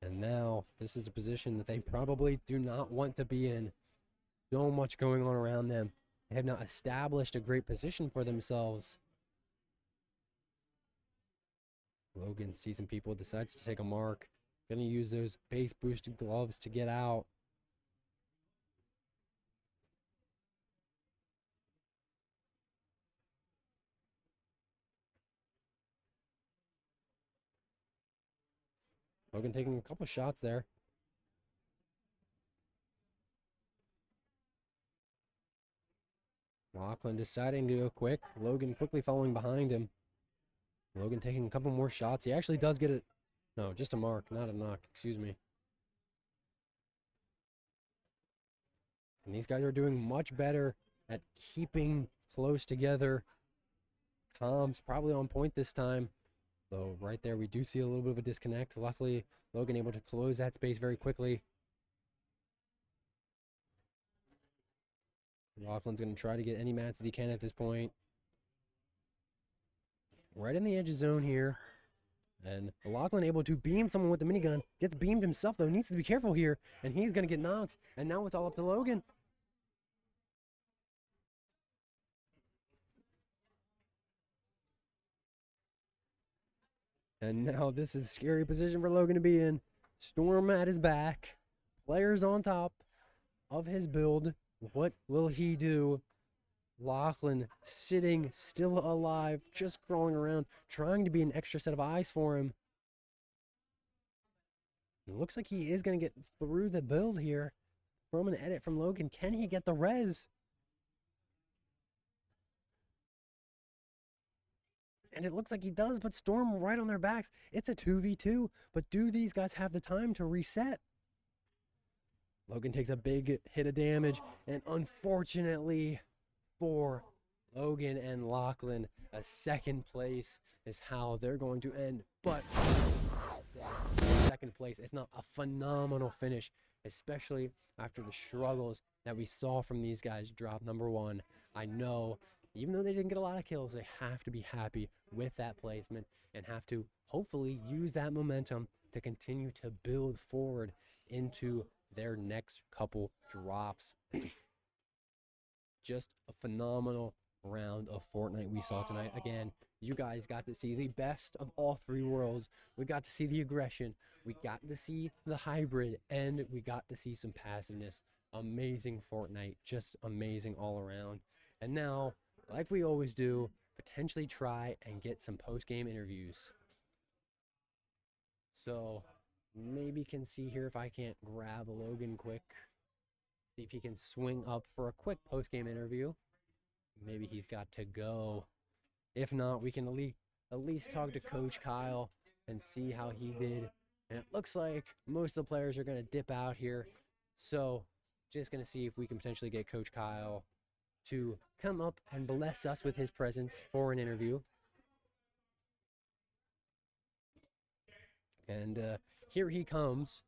And now this is a position that they probably do not want to be in. So much going on around them. They have not established a great position for themselves. Logan sees some people, decides to take a mark. Gonna use those base boosted gloves to get out. Logan taking a couple shots there. Lachlan deciding to go quick. Logan quickly following behind him. Logan taking a couple more shots. He actually does get it. No, just a mark, not a knock. Excuse me. And these guys are doing much better at keeping close together. Comms probably on point this time. Though right there we do see a little bit of a disconnect. Luckily, Logan able to close that space very quickly. Lachlan's going to try to get any mats that he can at this point. Right in the edge of zone here. And Lachlan able to beam someone with the minigun. Gets beamed himself though. Needs to be careful here. And he's going to get knocked. And now it's all up to Logan. And now this is a scary position for Logan to be in. Storm at his back. Players on top of his build. What will he do? Lachlan sitting still alive, just crawling around, trying to be an extra set of eyes for him. It looks like he is going to get through the build here from an edit from Logan. Can he get the res? And it looks like he does, but Storm right on their backs. It's a 2v2, but do these guys have the time to reset? Logan takes a big hit of damage, and unfortunately for Logan and Lachlan, a second place is how they're going to end. But second place is not a phenomenal finish, especially after the struggles that we saw from these guys drop number one. I know, even though they didn't get a lot of kills, they have to be happy with that placement and have to hopefully use that momentum to continue to build forward into their next couple drops. Just a phenomenal round of Fortnite we saw tonight. Again, you guys got to see the best of all three worlds. We got to see the aggression, we got to see the hybrid, and we got to see some passiveness. Amazing Fortnite, just amazing all around. And now, like we always do, potentially try and get some post-game interviews. So maybe can see here if I can't grab Logan quick. See if he can swing up for a quick post-game interview. Maybe he's got to go. If not, we can at least talk to Coach Kyle and see how he did. And it looks like most of the players are going to dip out here. So just going to see if we can potentially get Coach Kyle to come up and bless us with his presence for an interview. And here he comes.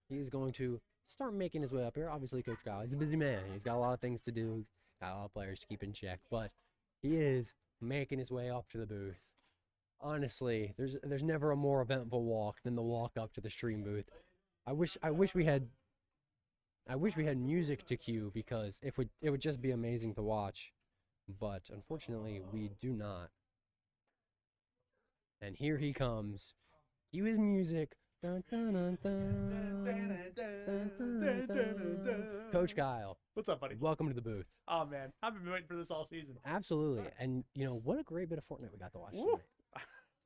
He is going to start making his way up here. Obviously, Coach Kyle, he's a busy man. He's got a lot of things to do. He's got a lot of players to keep in check. But he is making his way up to the booth. Honestly, there's never a more eventful walk than the walk up to the stream booth. I wish we had music to cue, because it would just be amazing to watch. But unfortunately, we do not. And here he comes. Cue his music. Dun, dun, dun, dun, dun, dun, dun, dun. Coach Kyle, What's up, buddy? welcome to the booth. Oh man, I've been waiting for this all season. Absolutely. And what a great bit of Fortnite we got to watch Woo. tonight.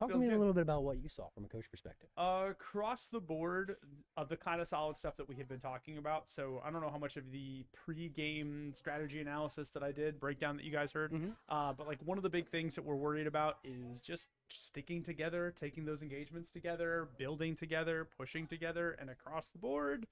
Talk to Feels me a good. little bit about what you saw from a coach perspective. Across the board of the kind of solid stuff that we had been talking about. So I don't know how much of the pre-game strategy analysis that I did, breakdown that you guys heard. But like one of the big things that we're worried about is just sticking together, taking those engagements together, building together, pushing together, and across the board,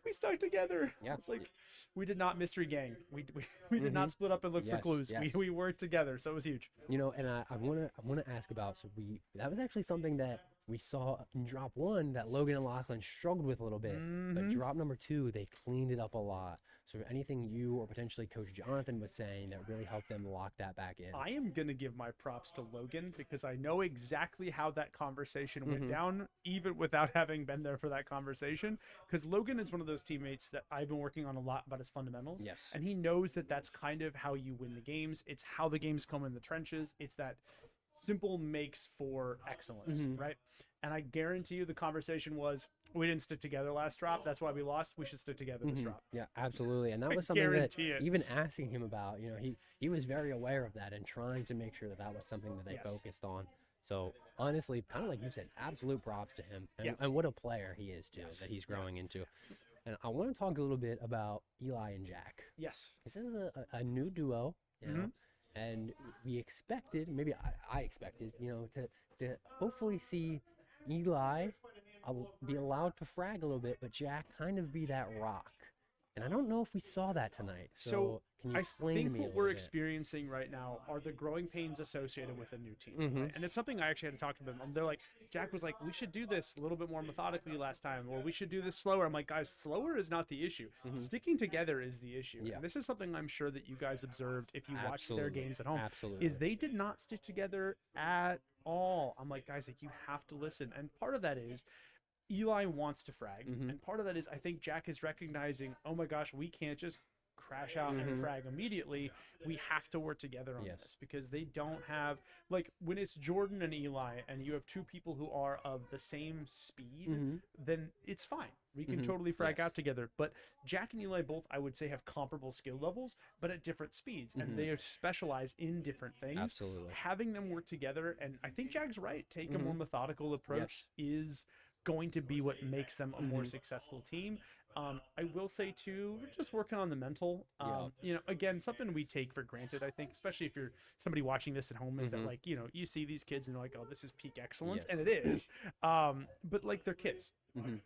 we stuck together. Yeah. It's like we did not mystery gang. We did not split up and look for Yes, clues. yes. We worked together, so it was huge. And I wanna ask about, so that was actually something that we saw in drop 1 that Logan and Lachlan struggled with a little bit. But drop number 2, they cleaned it up a lot. So anything you or potentially Coach Jonathan was saying that really helped them lock that back in? I am going to give my props to Logan, because I know exactly how that conversation went down, even without having been there for that conversation. Because Logan is one of those teammates that I've been working on a lot about his fundamentals. Yes. And he knows that that's kind of how you win the games. It's how the games come in the trenches. It's that simple makes for excellence, right? And I guarantee you the conversation was, we didn't stick together last drop. That's why we lost. We should stick together this drop. Yeah, absolutely. And that I was something that guarantee it. even asking him about, he was very aware of that and trying to make sure that was something that they Yes. focused on. So honestly, kind of like you said, absolute props to him. And, Yeah. and what a player he is too, that he's growing into. And I want to talk a little bit about Eli and Jack. Yes. This is a new duo, and we expected, maybe I expected, to hopefully see Eli be allowed to frag a little bit, but Jack kind of be that rock. And I don't know if we saw that tonight. So can you explain I think to me a what little we're bit? experiencing right now are the growing pains associated with a new team. Right? And it's something I actually had to talk to them. They're like, Jack was like, we should do this a little bit more methodically last time, or we should do this slower. I'm like, guys, slower is not the issue. Sticking together is the issue. Yeah. And this is something I'm sure that you guys observed if you watched their Absolutely. games at home. Absolutely. Is they did not stick together at all. I'm like, guys, like you have to listen. And part of that is Eli wants to frag, and part of that is I think Jack is recognizing, oh my gosh, we can't just crash out and frag immediately. We have to work together on Yes. this, because they don't have, like, when it's Jordan and Eli and you have two people who are of the same speed, then it's fine. We can totally frag Yes. out together. But Jack and Eli both, I would say, have comparable skill levels, but at different speeds, and they specialize in different things. Absolutely. Having them work together, and I think Jack's right, take a more methodical approach is going to be what makes them a more successful team. I will say too, we're just working on the mental. Again, something we take for granted, I think, especially if you're somebody watching this at home, is that like, you see these kids and you're like, oh, this is peak excellence, Yes. and it is. But like, they're kids.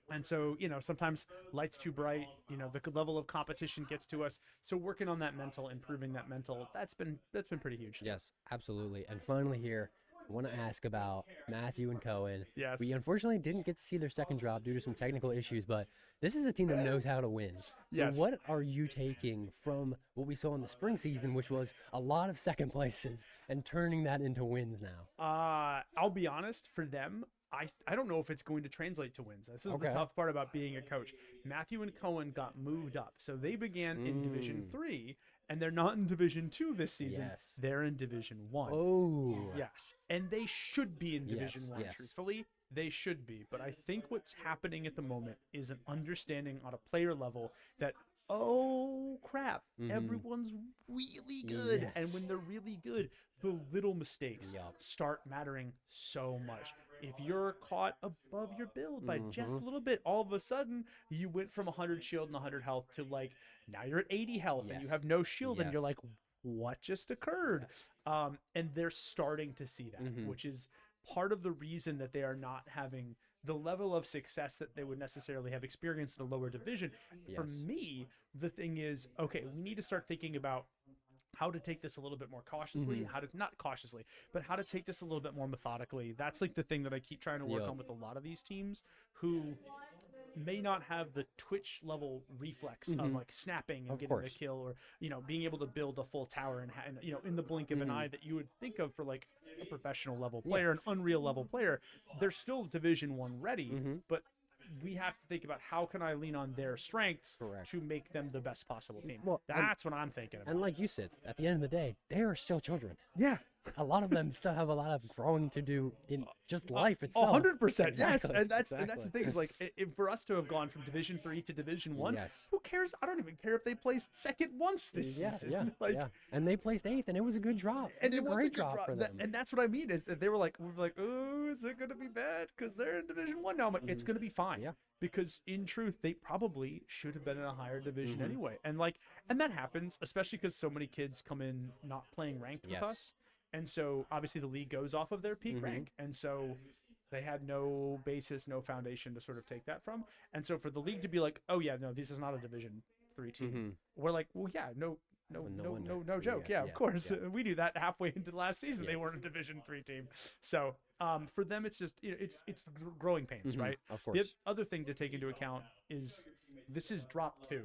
And so, sometimes light's too bright, the level of competition gets to us. So working on that mental, improving that mental, that's been pretty huge. Yes, absolutely. And finally here, I want to ask about Matthew and Cohen. Yes. We unfortunately didn't get to see their second drop due to some technical issues, but this is a team that knows how to win. So Yes. what are you taking from what we saw in the spring season, which was a lot of second places, and turning that into wins now? I'll be honest, for them, I don't know if it's going to translate to wins. This is the Okay. tough part about being a coach. Matthew and Cohen got moved up, so they began in Division 3, and they're not in Division 2 this season. Yes. They're in Division 1. Oh. Yes, and they should be in Division Yes, 1. yes. Truthfully, they should be. But I think what's happening at the moment is an understanding on a player level that, oh crap, everyone's really good, and Yes. when they're really good, the little mistakes Yup. start mattering so much. If you're caught above your build by just a little bit, all of a sudden you went from 100 shield and 100 health to like now you're at 80 health and you Yes. have no shield, and you're Yes. like, what just occurred? And they're starting to see that, which is part of the reason that they are not having the level of success that they would necessarily have experienced in a lower division. For Yes. me, the thing is, okay, we need to start thinking about how to take this a little bit more cautiously, how to not cautiously, but how to take this a little bit more methodically. That's like the thing that I keep trying to work Yup. on with a lot of these teams who may not have the twitch level reflex of like snapping and Of getting the course. kill, or being able to build a full tower and in the blink of an eye that you would think of for like a professional level player, an Unreal level player. They're still Division 1 ready, but we have to think about how can I lean on their strengths Correct. to make them the best possible team. Well, That's what I'm thinking about. And like you said, at the end of the day, they are still children. Yeah. A lot of them still have a lot of growing to do in just life itself. 100%. Yes, Exactly, and that's the exactly. thing is like for us to have gone from Division 3 to Division 1, Yes. who cares? I don't even care if they placed second once this Yeah, season. yeah, Like, yeah. And they placed eighth, and it was a good drop. and it a was great a good drop for them. and that's what I mean is that they were like, oh, is it going to be bad because they're in Division 1 now? I'm like, it's going to be fine. Yeah. Because in truth, they probably should have been in a higher division Mm-hmm. anyway. And that happens, especially because so many kids come in not playing ranked Yes. with us. And so obviously the league goes off of their peak Mm-hmm. rank. And so they had no basis, no foundation to sort of take that from. And so for the league to be like, oh yeah, no, this is not a Division 3 team. We're like, well, yeah, no wonder. joke. Yeah, Yeah, of yeah, course. yeah. We knew that halfway into last season. Yeah. They weren't a Division 3 team. So for them, it's just, it's growing pains, right? Of The course. other thing to take into account is this is drop 2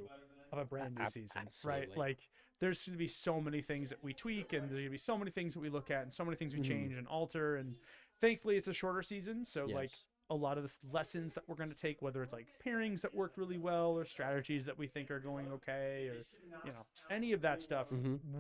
of a brand new season, right? absolutely. Like there's going to be so many things that we tweak, and there's going to be so many things that we look at, and so many things we change and alter. And thankfully, it's a shorter season, so like Yes. a lot of the lessons that we're going to take, whether it's like pairings that worked really well or strategies that we think are going okay, or any of that stuff,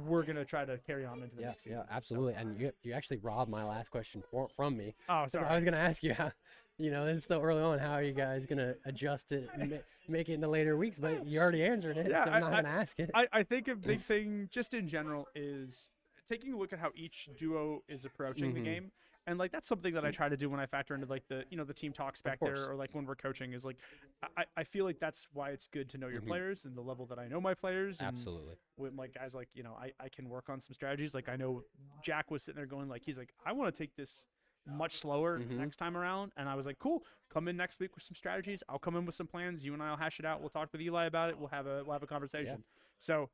we're going to try to carry on into the Yeah, next season. yeah, absolutely. And you actually robbed my last question from me. Oh, So sorry. I was gonna ask you how, it's still early on. How are you guys gonna adjust it, and make it in the later weeks? But you already answered it. Yeah, so I'm not gonna ask it. I think a big thing just in general is taking a look at how each duo is approaching the game. And like that's something that I try to do when I factor into like the the team talks back course. there, or like when we're coaching, is like I feel like that's why it's good to know your players and the level that I know my players. And Absolutely. when like guys like I can work on some strategies. Like I know Jack was sitting there going like he's like, I want to take this much slower next time around, and I was like, cool, come in next week with some strategies. I'll come in with some plans. You and I'll hash it out. We'll talk with Eli about it. We'll have a conversation. So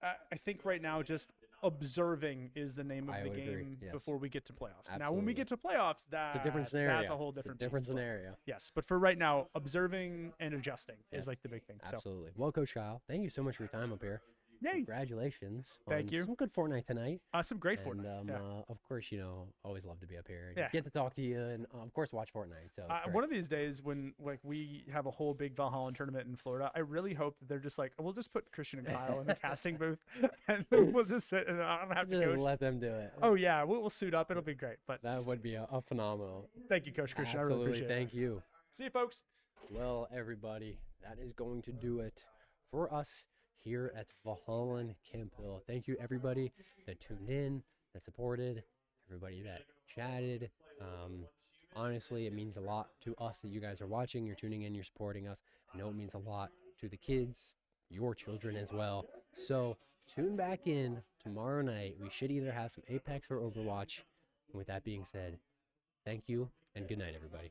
I think right now just observing is the name of I the would agree, game yes. before we get to playoffs. Now when we Absolutely. get to playoffs, It's a different scenario. that's a whole different It's a different beast. But scenario. yes, but for right now, observing and adjusting is like the big thing. So Absolutely. Well, Coach Kyle, thank you so much for your time up here. yay, Congratulations. Thank on you. Some good Fortnite tonight. some great And Fortnite. Yeah. of course, always love to be up here. And Yeah. Get to talk to you, and of course, watch Fortnite. So it's great. One of these days, when like we have a whole big Valhallan tournament in Florida, I really hope that they're just like, we'll just put Christian and Kyle in the casting booth, and then we'll just sit, and I don't have to Just coach. let them do it. Oh yeah, we'll suit up. It'll be great. But That would be a phenomenal. thank you, Coach Christian. I Absolutely. really appreciate Thank you. it. See you, folks. Well, everybody, that is going to do it for us here at Valhallan Camp Hill. Thank you, everybody that tuned in, that supported, everybody that chatted. Honestly, it means a lot to us that you guys are watching, you're tuning in, you're supporting us. I know it means a lot to the kids, your children as well. So tune back in tomorrow night. We should either have some Apex or Overwatch. And with that being said, thank you and good night, everybody.